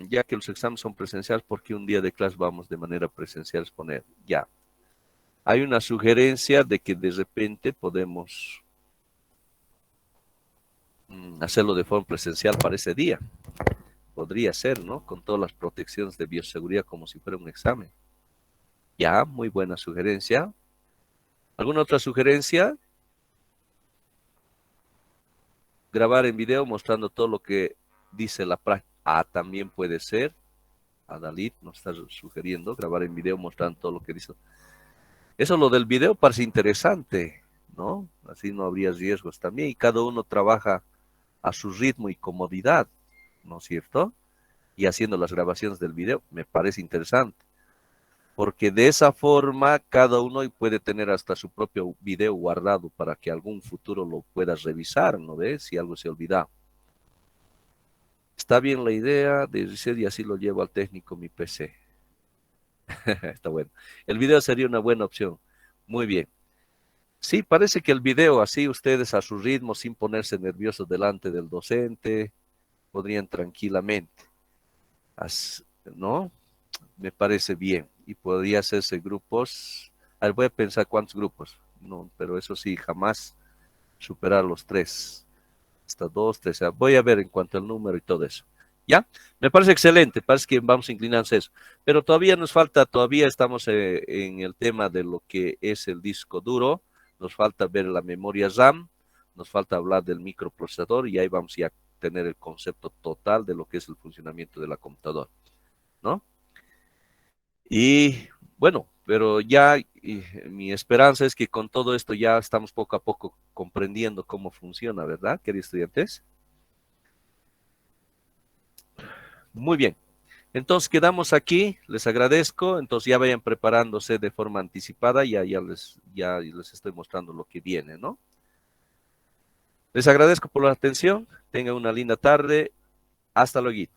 Ya que los exámenes son presenciales, ¿por qué un día de clase vamos de manera presencial a exponer? Ya. Hay una sugerencia de que de repente podemos hacerlo de forma presencial para ese día. Podría ser, ¿no? Con todas las protecciones de bioseguridad como si fuera un examen. Ya, muy buena sugerencia. ¿Alguna otra sugerencia? Grabar en video mostrando todo lo que dice la práctica. Ah, también puede ser. Adalit nos está sugiriendo grabar en video mostrando todo lo que dice. Eso lo del video parece interesante, ¿no? Así no habría riesgos también y cada uno trabaja a su ritmo y comodidad, ¿no es cierto? Y haciendo las grabaciones del video, me parece interesante. porque de esa forma cada uno puede tener hasta su propio video guardado para que algún futuro lo puedas revisar, ¿no ves? Si algo se olvida. Está bien la idea de reset y así lo llevo al técnico mi PC. Está bueno. El video sería una buena opción. Muy bien. Sí, parece que el video, así ustedes a su ritmo, sin ponerse nerviosos delante del docente, podrían tranquilamente, ¿no? Me parece bien. Y podría hacerse grupos. A ver, voy a pensar cuántos grupos. No, pero eso sí, jamás superar los 3. Hasta 2, 3. Voy a ver en cuanto al número y todo eso. ¿Ya? Me parece excelente. Parece que vamos a inclinarnos a eso. Pero todavía nos falta, todavía estamos en el tema de lo que es el disco duro. Nos falta ver la memoria RAM. Nos falta hablar del microprocesador y ahí vamos ya a tener el concepto total de lo que es el funcionamiento de la computadora, ¿no? Y bueno, pero ya mi esperanza es que con todo esto ya estamos poco a poco comprendiendo cómo funciona, ¿verdad, queridos estudiantes? Muy bien. Entonces quedamos aquí, les agradezco, entonces ya vayan preparándose de forma anticipada, ya les estoy mostrando lo que viene, ¿no? Les agradezco por la atención, tengan una linda tarde, hasta luego.